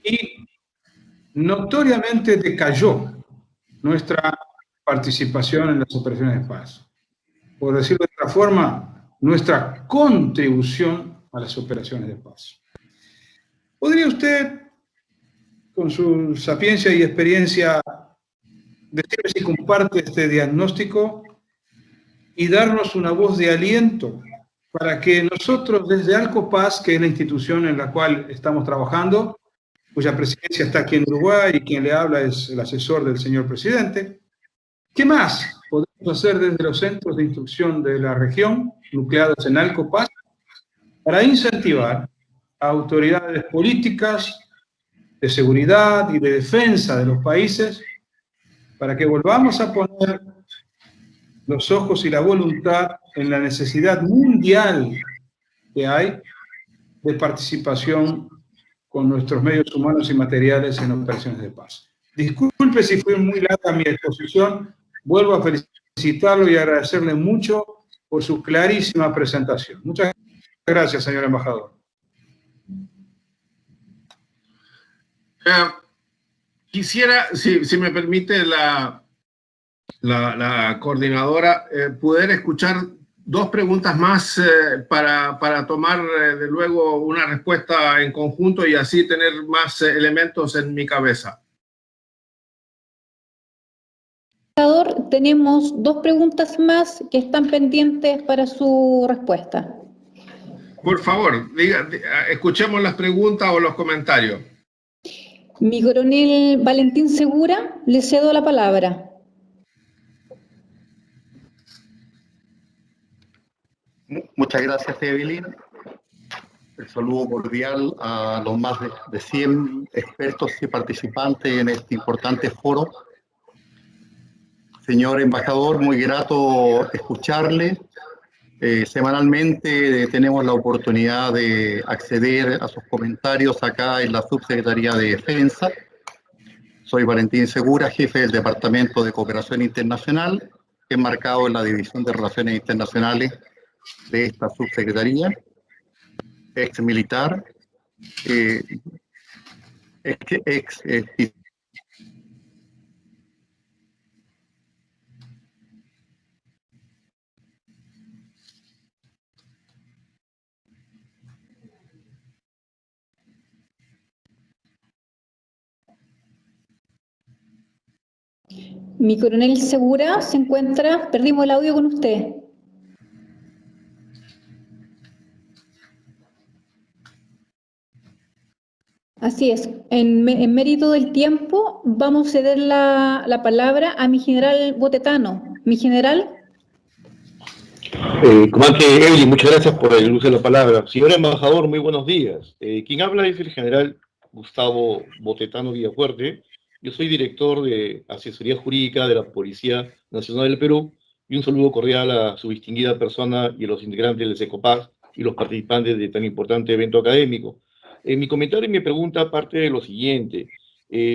y notoriamente decayó nuestra participación en las operaciones de paz. Por decirlo de otra forma, nuestra contribución a las operaciones de paz. ¿Podría usted, con su sapiencia y experiencia, decirme si comparte este diagnóstico y darnos una voz de aliento para que nosotros desde ALCOPAS, que es la institución en la cual estamos trabajando, cuya presidencia está aquí en Uruguay y quien le habla es el asesor del señor presidente, ¿qué más podemos hacer desde los centros de instrucción de la región, nucleados en ALCOPAS, para incentivar a autoridades políticas, de seguridad y de defensa de los países, para que volvamos a poner los ojos y la voluntad en la necesidad mundial que hay de participación con nuestros medios humanos y materiales en operaciones de paz? Disculpe si fue muy larga mi exposición, vuelvo a felicitarlo y agradecerle mucho por su clarísima presentación. Muchas gracias, señor embajador. Quisiera, si me permite la coordinadora, poder escuchar dos preguntas más para tomar de luego una respuesta en conjunto y así tener más elementos en mi cabeza. Tenemos dos preguntas más que están pendientes para su respuesta. Por favor, escuchemos las preguntas o los comentarios. Mi coronel Valentín Segura, le cedo la palabra. Muchas gracias, Evelyn. El saludo cordial a los más de 100 expertos y participantes en este importante foro. Señor embajador, muy grato escucharle. Semanalmente tenemos la oportunidad de acceder a sus comentarios acá en la Subsecretaría de Defensa. Soy Valentín Segura, jefe del Departamento de Cooperación Internacional, enmarcado en la División de Relaciones Internacionales de esta subsecretaría, ex militar, Mi coronel Segura se encuentra, perdimos el audio con usted. Así es, en mérito del tiempo vamos a ceder la palabra a mi general Botetano. Mi general. Comandante Evelyn, muchas gracias por el uso de la palabra. Señor embajador, muy buenos días. Quien habla es el general Gustavo Botetano Villafuerte. Yo soy director de Asesoría Jurídica de la Policía Nacional del Perú y un saludo cordial a su distinguida persona y a los integrantes del SECOPAS y los participantes de tan importante evento académico. Mi comentario y mi pregunta parte de lo siguiente.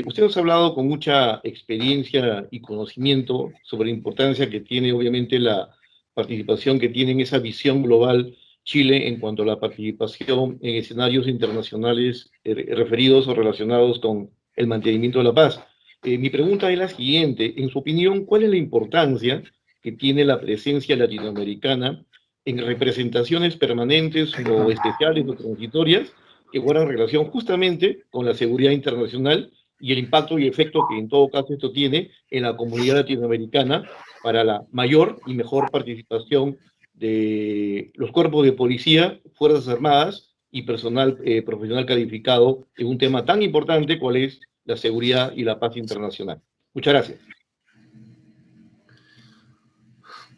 Usted nos ha hablado con mucha experiencia y conocimiento sobre la importancia que tiene obviamente la participación que tiene en esa visión global Chile en cuanto a la participación en escenarios internacionales referidos o relacionados con el mantenimiento de la paz. Mi pregunta es la siguiente. En su opinión, ¿cuál es la importancia que tiene la presencia latinoamericana en representaciones permanentes o especiales o transitorias que guardan relación justamente con la seguridad internacional y el impacto y efecto que en todo caso esto tiene en la comunidad latinoamericana para la mayor y mejor participación de los cuerpos de policía, Fuerzas Armadas y personal profesional calificado en un tema tan importante cual es la seguridad y la paz internacional. Muchas gracias.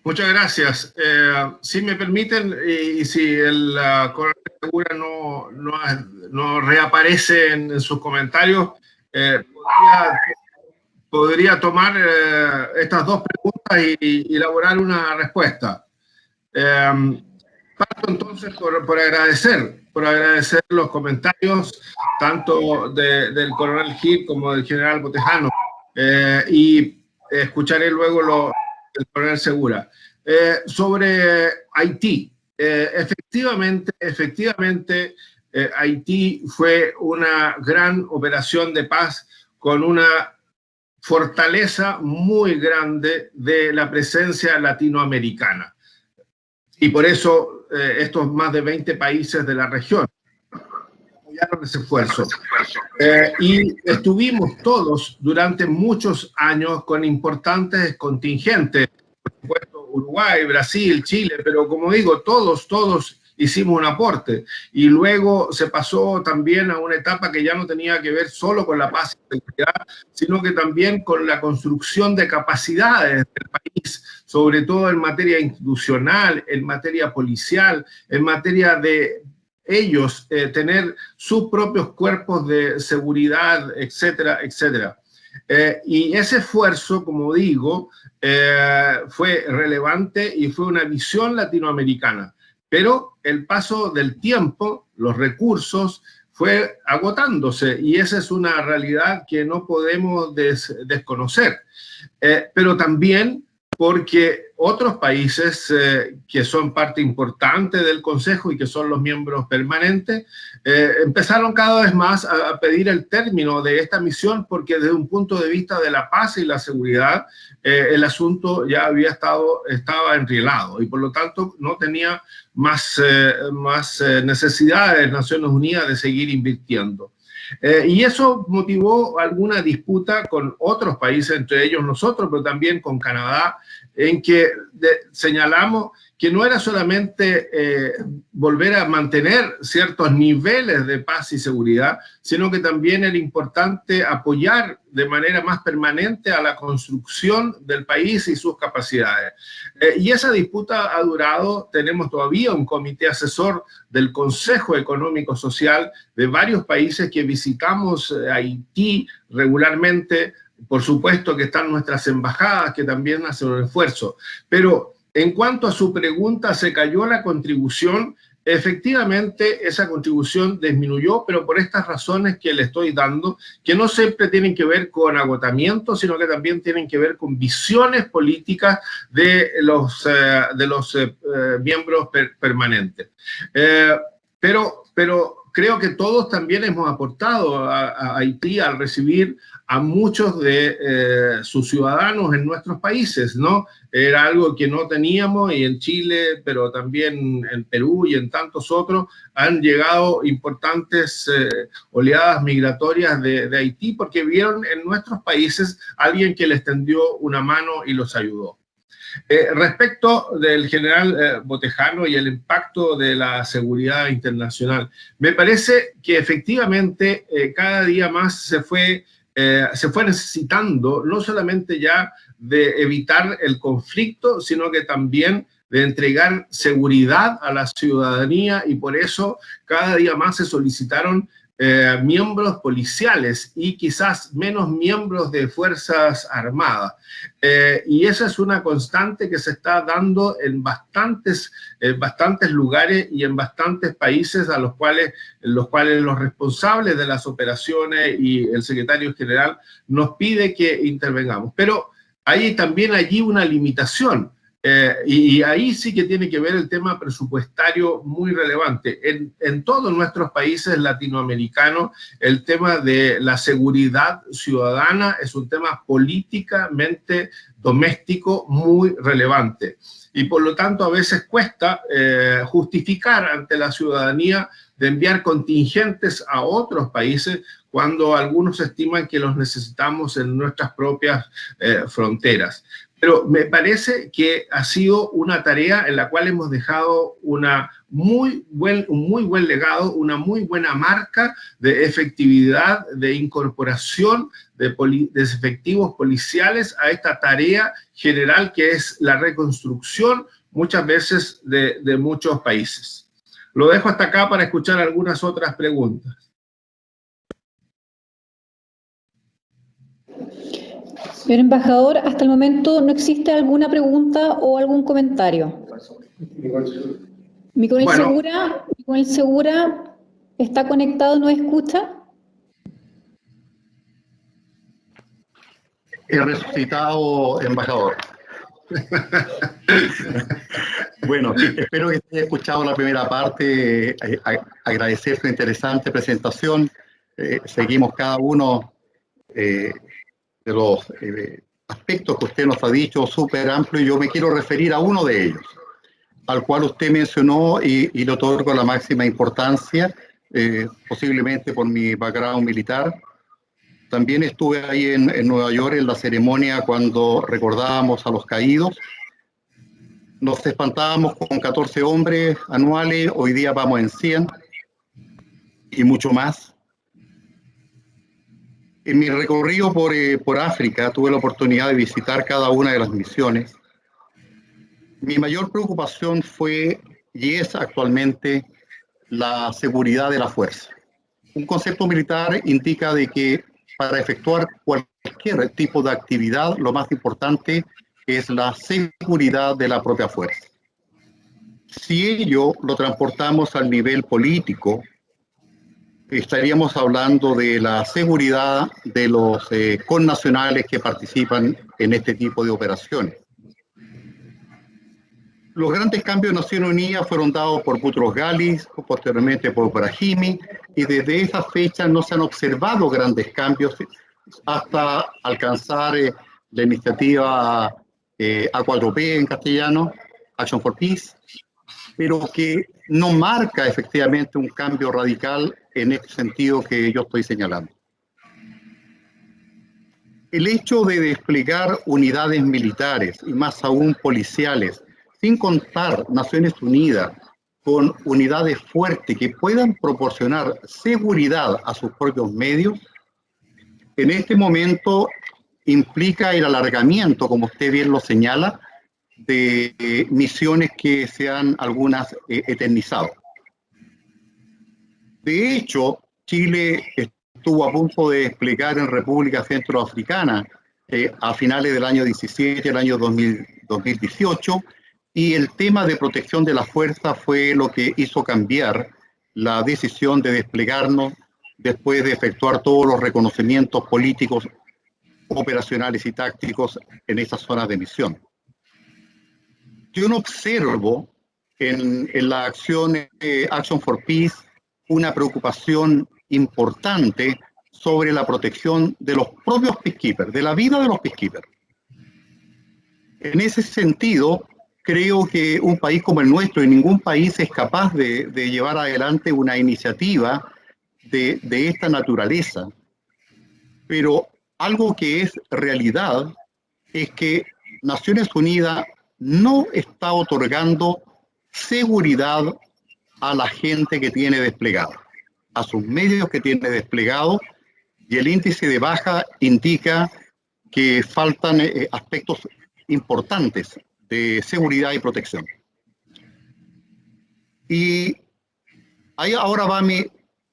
Muchas gracias. Si me permiten, y si el coronel Segura no reaparece en sus comentarios, podría tomar estas dos preguntas y elaborar una respuesta. Parto entonces por agradecer los comentarios tanto del coronel Gil como del general Botejano, y escucharé luego el coronel Segura. Sobre Haití, efectivamente, Haití fue una gran operación de paz con una fortaleza muy grande de la presencia latinoamericana. Y por eso estos más de 20 países de la región apoyaron ese esfuerzo. Y estuvimos todos durante muchos años con importantes contingentes, por supuesto Uruguay, Brasil, Chile, pero como digo, todos hicimos un aporte. Y luego se pasó también a una etapa que ya no tenía que ver solo con la paz y seguridad, sino que también con la construcción de capacidades del país, sobre todo en materia institucional, en materia policial, en materia de ellos tener sus propios cuerpos de seguridad, etcétera, etcétera. Y ese esfuerzo, como digo, fue relevante y fue una visión latinoamericana. Pero el paso del tiempo, los recursos, fue agotándose y esa es una realidad que no podemos desconocer. Pero también porque otros países que son parte importante del Consejo y que son los miembros permanentes, empezaron cada vez más a pedir el término de esta misión porque desde un punto de vista de la paz y la seguridad, el asunto ya estaba enrielado y por lo tanto no tenía más necesidad de Naciones Unidas de seguir invirtiendo. Y eso motivó alguna disputa con otros países, entre ellos nosotros, pero también con Canadá, en que señalamos que no era solamente volver a mantener ciertos niveles de paz y seguridad, sino que también era importante apoyar de manera más permanente a la construcción del país y sus capacidades. Y esa disputa ha durado, tenemos todavía un comité asesor del Consejo Económico Social de varios países que visitamos Haití regularmente. Por supuesto que están nuestras embajadas que también hacen un esfuerzo, pero en cuanto a su pregunta, ¿se cayó la contribución? Efectivamente, esa contribución disminuyó, pero por estas razones que le estoy dando, que no siempre tienen que ver con agotamiento, sino que también tienen que ver con visiones políticas de los miembros permanentes. Pero creo que todos también hemos aportado a Haití al recibir a muchos de sus ciudadanos en nuestros países, ¿no? Era algo que no teníamos y en Chile, pero también en Perú y en tantos otros, han llegado importantes oleadas migratorias de Haití porque vieron en nuestros países a alguien que les tendió una mano y los ayudó. Respecto del general Botejano y el impacto de la seguridad internacional, me parece que efectivamente cada día más se fue necesitando no solamente ya de evitar el conflicto, sino que también de entregar seguridad a la ciudadanía y por eso cada día más se solicitaron miembros policiales y quizás menos miembros de Fuerzas Armadas. Y esa es una constante que se está dando en bastantes lugares y en bastantes países a los cuales los responsables de las operaciones y el secretario general nos pide que intervengamos. Pero hay también allí una limitación. Y ahí sí que tiene que ver el tema presupuestario muy relevante. En todos nuestros países latinoamericanos, el tema de la seguridad ciudadana es un tema políticamente doméstico muy relevante. Y por lo tanto a veces cuesta justificar ante la ciudadanía de enviar contingentes a otros países cuando algunos estiman que los necesitamos en nuestras propias fronteras. Pero me parece que ha sido una tarea en la cual hemos dejado un muy buen legado, una muy buena marca de efectividad, de incorporación de efectivos policiales a esta tarea general que es la reconstrucción, muchas veces de muchos países. Lo dejo hasta acá para escuchar algunas otras preguntas. Señor embajador, hasta el momento no existe alguna pregunta o algún comentario. Mi coronel Segura está conectado, ¿no escucha? He resucitado, embajador. Bueno, espero que te haya escuchado la primera parte, agradecer su interesante presentación. Seguimos cada uno de los aspectos que usted nos ha dicho, súper amplio, y yo me quiero referir a uno de ellos, al cual usted mencionó y le otorgo la máxima importancia, posiblemente por mi background militar. También estuve ahí en Nueva York en la ceremonia cuando recordábamos a los caídos. Nos espantábamos con 14 hombres anuales, hoy día vamos en 100 y mucho más. En mi recorrido por África tuve la oportunidad de visitar cada una de las misiones. Mi mayor preocupación fue y es actualmente la seguridad de la fuerza. Un concepto militar indica de que para efectuar cualquier tipo de actividad, lo más importante es la seguridad de la propia fuerza. Si ello lo transportamos al nivel político, estaríamos hablando de la seguridad de los connacionales que participan en este tipo de operaciones. Los grandes cambios de Naciones Unidas fueron dados por Boutros Ghali, posteriormente por Brahimi, y desde esa fecha no se han observado grandes cambios hasta alcanzar la iniciativa A4P en castellano, Action for Peace, pero que no marca efectivamente un cambio radical en este sentido que yo estoy señalando. El hecho de desplegar unidades militares y más aún policiales, sin contar Naciones Unidas con unidades fuertes que puedan proporcionar seguridad a sus propios medios, en este momento implica el alargamiento, como usted bien lo señala, de misiones que se han algunas eternizado. De hecho, Chile estuvo a punto de desplegar en República Centroafricana a finales del año 17, el año 2018, y el tema de protección de la fuerza fue lo que hizo cambiar la decisión de desplegarnos después de efectuar todos los reconocimientos políticos, operacionales y tácticos en esas zonas de misión. Yo no observo en la acción Action for Peace una preocupación importante sobre la protección de los propios peacekeepers, de la vida de los peacekeepers. En ese sentido, creo que un país como el nuestro, y ningún país es capaz de llevar adelante una iniciativa de esta naturaleza. Pero algo que es realidad es que Naciones Unidas no está otorgando seguridad a la gente que tiene desplegada, a sus medios que tiene desplegado, y el índice de baja indica que faltan aspectos importantes de seguridad y protección. Y ahí ahora va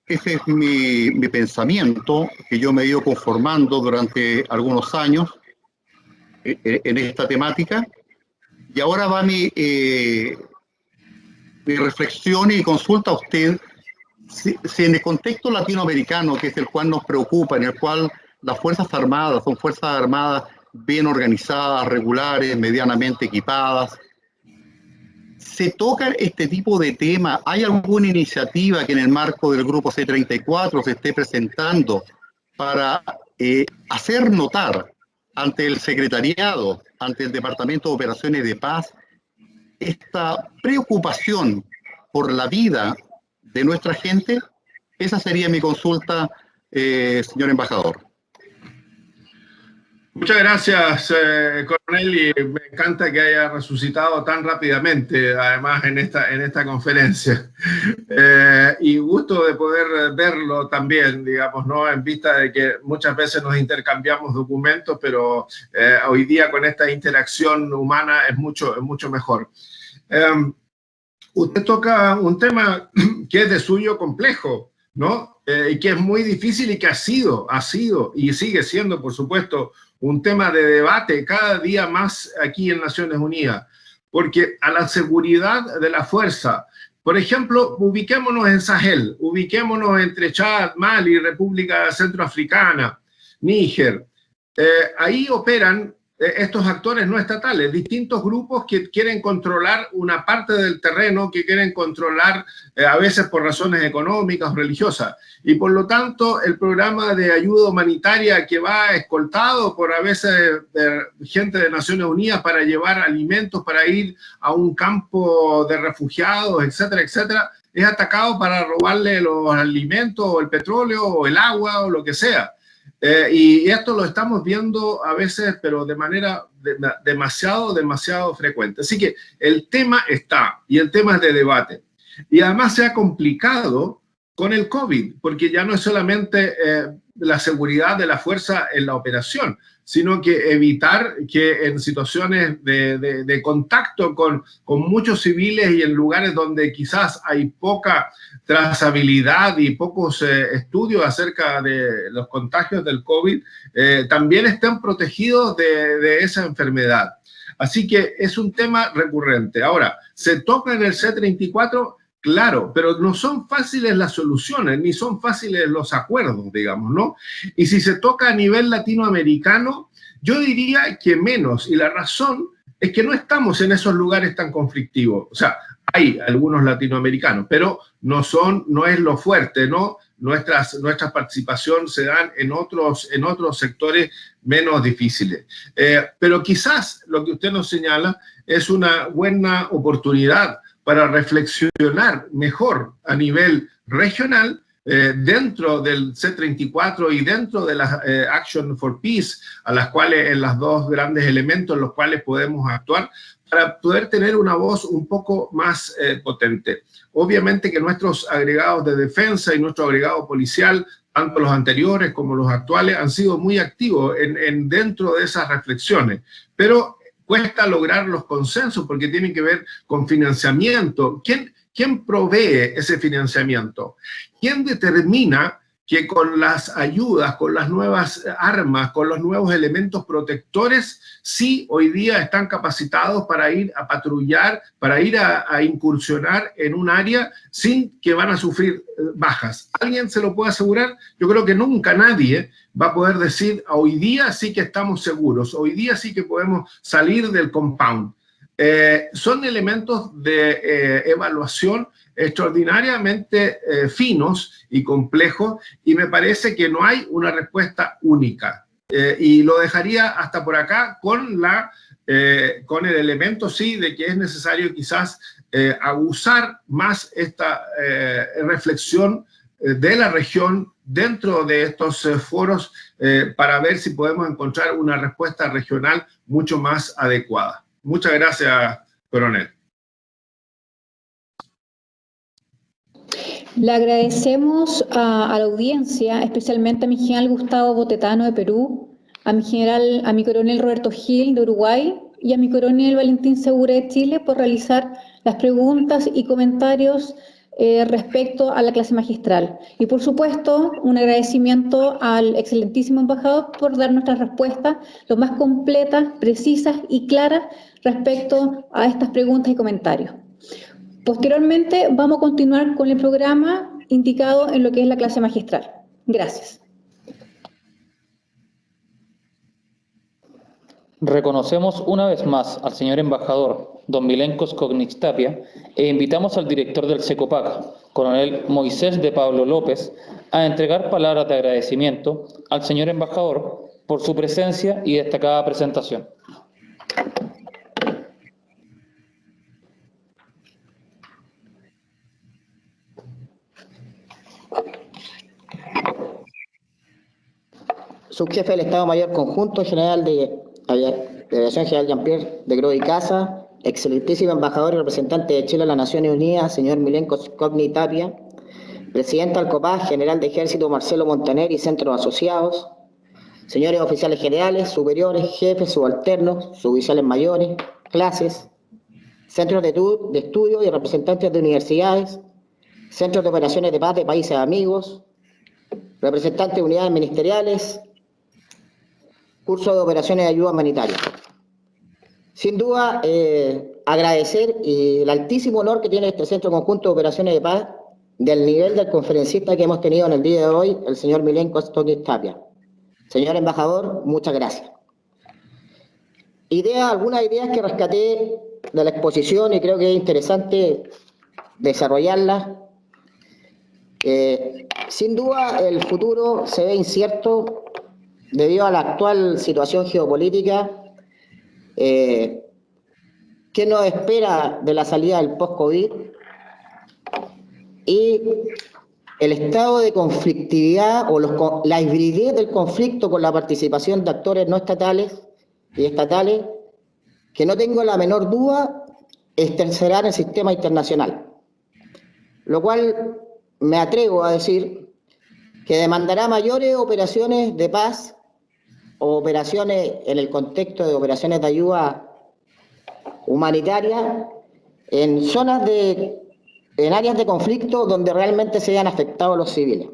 ese es mi pensamiento, que yo me he ido conformando durante algunos años en esta temática, y ahora va mi reflexión y consulta a usted si en el contexto latinoamericano, que es el cual nos preocupa, en el cual las Fuerzas Armadas son Fuerzas Armadas bien organizadas, regulares, medianamente equipadas, ¿se toca este tipo de tema? ¿Hay alguna iniciativa que en el marco del Grupo C-34 se esté presentando para hacer notar ante el Secretariado, ante el Departamento de Operaciones de Paz, esta preocupación por la vida de nuestra gente? Esa sería mi consulta, señor embajador. Muchas gracias, coronel, y me encanta que haya resucitado tan rápidamente, además, en esta conferencia. Y gusto de poder verlo también, digamos, ¿no? En vista de que muchas veces nos intercambiamos documentos, pero hoy día con esta interacción humana es mucho mejor. Usted toca un tema que es de suyo complejo, ¿no? Y que es muy difícil y que ha sido y sigue siendo, por supuesto, un tema de debate cada día más aquí en Naciones Unidas, porque a la seguridad de la fuerza, por ejemplo, ubiquémonos en Sahel, ubiquémonos entre Chad, Mali, República Centroafricana, Níger. Ahí operan estos actores no estatales, distintos grupos que quieren controlar una parte del terreno, que quieren controlar a veces por razones económicas o religiosas. Y por lo tanto, el programa de ayuda humanitaria que va escoltado por a veces gente de Naciones Unidas para llevar alimentos, para ir a un campo de refugiados, etcétera, etcétera, es atacado para robarle los alimentos o el petróleo o el agua o lo que sea. Y esto lo estamos viendo a veces, pero de manera demasiado frecuente. Así que el tema está, y el tema es de debate. Y además se ha complicado con el COVID, porque ya no es solamente la seguridad de la fuerza en la operación, sino que evitar que en situaciones de contacto con muchos civiles y en lugares donde quizás hay poca trazabilidad y pocos estudios acerca de los contagios del COVID, también estén protegidos de esa enfermedad. Así que es un tema recurrente. Ahora, ¿se toca en el C-34? Claro, pero no son fáciles las soluciones, ni son fáciles los acuerdos, digamos, ¿no? Y si se toca a nivel latinoamericano, yo diría que menos, y la razón es que no estamos en esos lugares tan conflictivos. O sea, hay algunos latinoamericanos, pero no es lo fuerte, ¿no? Nuestra participación se dan en otros sectores menos difíciles. Pero quizás lo que usted nos señala es una buena oportunidad para reflexionar mejor a nivel regional dentro del C-34 y dentro de la Action for Peace, a las cuales, en los dos grandes elementos en los cuales podemos actuar, para poder tener una voz un poco más potente. Obviamente que nuestros agregados de defensa y nuestro agregado policial, tanto los anteriores como los actuales, han sido muy activos dentro de esas reflexiones, pero cuesta lograr los consensos porque tienen que ver con financiamiento. ¿Quién provee ese financiamiento? ¿Quién determina que con las ayudas, con las nuevas armas, con los nuevos elementos protectores, sí hoy día están capacitados para ir a patrullar, para ir a incursionar en un área sin que van a sufrir bajas? ¿Alguien se lo puede asegurar? Yo creo que nunca nadie va a poder decir, hoy día sí que estamos seguros, hoy día sí que podemos salir del compound. Son elementos de evaluación extraordinariamente finos y complejos, y me parece que no hay una respuesta única. Y lo dejaría hasta por acá con el elemento, sí, de que es necesario quizás abusar más esta reflexión de la región dentro de estos foros para ver si podemos encontrar una respuesta regional mucho más adecuada. Muchas gracias, coronel. Le agradecemos a la audiencia, especialmente a mi general Gustavo Botetano de Perú, a mi coronel Roberto Gil de Uruguay y a mi coronel Valentín Segura de Chile por realizar las preguntas y comentarios respecto a la clase magistral. Y por supuesto, un agradecimiento al excelentísimo embajador por dar nuestras respuestas lo más completas, precisas y claras respecto a estas preguntas y comentarios. Posteriormente vamos a continuar con el programa indicado en lo que es la clase magistral. Gracias. Reconocemos una vez más al señor embajador, don Milencos Kognitz-Tapia, e invitamos al director del SECOPAC, coronel Moisés de Pablo López, a entregar palabras de agradecimiento al señor embajador por su presencia y destacada presentación. subjefe del Estado Mayor Conjunto General de Aviación General Jean-Pierre de Groy y Casa, excelentísimo embajador y representante de Chile a las Naciones Unidas, señor Milenkos Kopni-Tapia, presidente del COPAS, general de Ejército Marcelo Montaner y centros asociados, señores oficiales generales, superiores, jefes, subalternos, suboficiales mayores, clases, centros de estudio y representantes de universidades, centros de operaciones de paz de países amigos, representantes de unidades ministeriales, curso de operaciones de ayuda humanitaria. Sin duda, agradecer el altísimo honor que tiene este Centro Conjunto de Operaciones de Paz del nivel del conferencista que hemos tenido en el día de hoy, el señor Milenkos Kopni-Tapia. Señor embajador, muchas gracias. Algunas ideas que rescaté de la exposición y creo que es interesante desarrollarlas. Sin duda, el futuro se ve incierto debido a la actual situación geopolítica. ¿Qué nos espera de la salida del post-COVID? Y el estado de conflictividad o la hibridez del conflicto con la participación de actores no estatales y estatales, que no tengo la menor duda, estercerán el sistema internacional. Lo cual me atrevo a decir que demandará mayores operaciones de paz o operaciones en el contexto de operaciones de ayuda humanitaria en áreas de conflicto donde realmente se hayan afectado los civiles.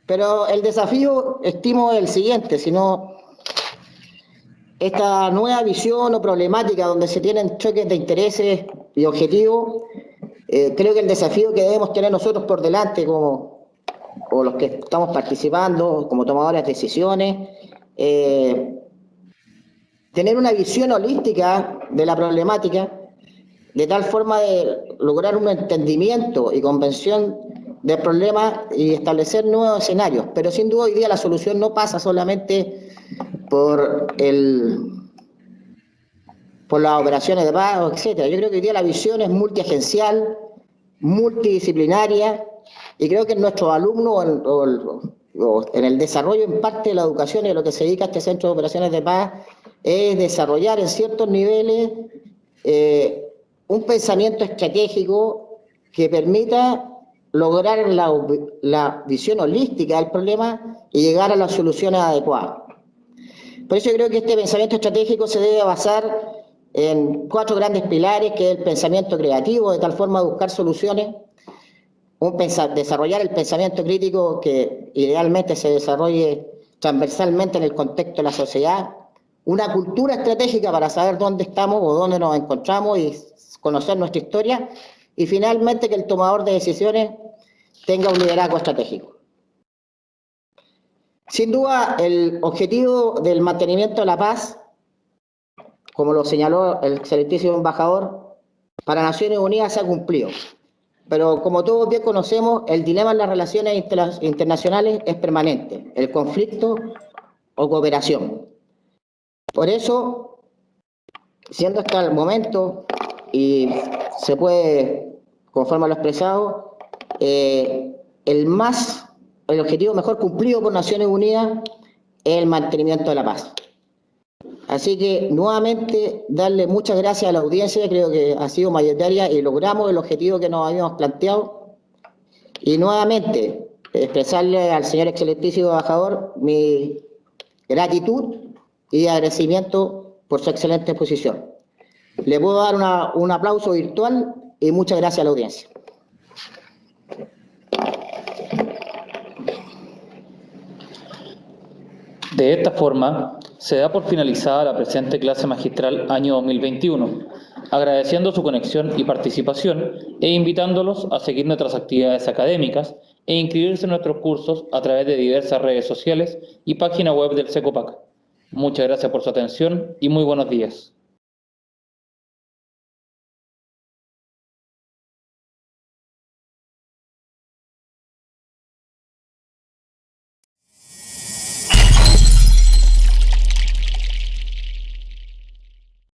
Pero el desafío, estimo, es el siguiente, sino esta nueva visión o problemática donde se tienen choques de intereses y objetivos, creo que el desafío que debemos tener nosotros por delante o los que estamos participando como tomadores de decisiones, tener una visión holística de la problemática, de tal forma de lograr un entendimiento y comprensión del problema y establecer nuevos escenarios. Pero sin duda hoy día la solución no pasa solamente por las operaciones de paz, etcétera. Yo creo que hoy día la visión es multiagencial, multidisciplinaria, y creo que en nuestros alumnos o en el desarrollo en parte de la educación y a lo que se dedica este Centro de Operaciones de Paz es desarrollar en ciertos niveles un pensamiento estratégico que permita lograr la visión holística del problema y llegar a las soluciones adecuadas. Por eso yo creo que este pensamiento estratégico se debe basar en 4 grandes pilares, que es el pensamiento creativo, de tal forma de buscar soluciones, desarrollar el pensamiento crítico que idealmente se desarrolle transversalmente en el contexto de la sociedad, una cultura estratégica para saber dónde estamos o dónde nos encontramos y conocer nuestra historia, y finalmente que el tomador de decisiones tenga un liderazgo estratégico. Sin duda, el objetivo del mantenimiento de la paz, como lo señaló el excelentísimo embajador, para Naciones Unidas se ha cumplido. Pero como todos bien conocemos, el dilema en las relaciones internacionales es permanente, el conflicto o cooperación. Por eso, siendo hasta el momento, y se puede, conforme a lo expresado, el objetivo mejor cumplido por Naciones Unidas es el mantenimiento de la paz. Así que, nuevamente, darle muchas gracias a la audiencia, creo que ha sido mayoritaria y logramos el objetivo que nos habíamos planteado. Y nuevamente, expresarle al señor excelentísimo embajador mi gratitud y agradecimiento por su excelente exposición. Le puedo dar un aplauso virtual y muchas gracias a la audiencia. De esta forma, se da por finalizada la presente clase magistral año 2021, agradeciendo su conexión y participación e invitándolos a seguir nuestras actividades académicas e inscribirse en nuestros cursos a través de diversas redes sociales y página web del SECOPAC. Muchas gracias por su atención y muy buenos días.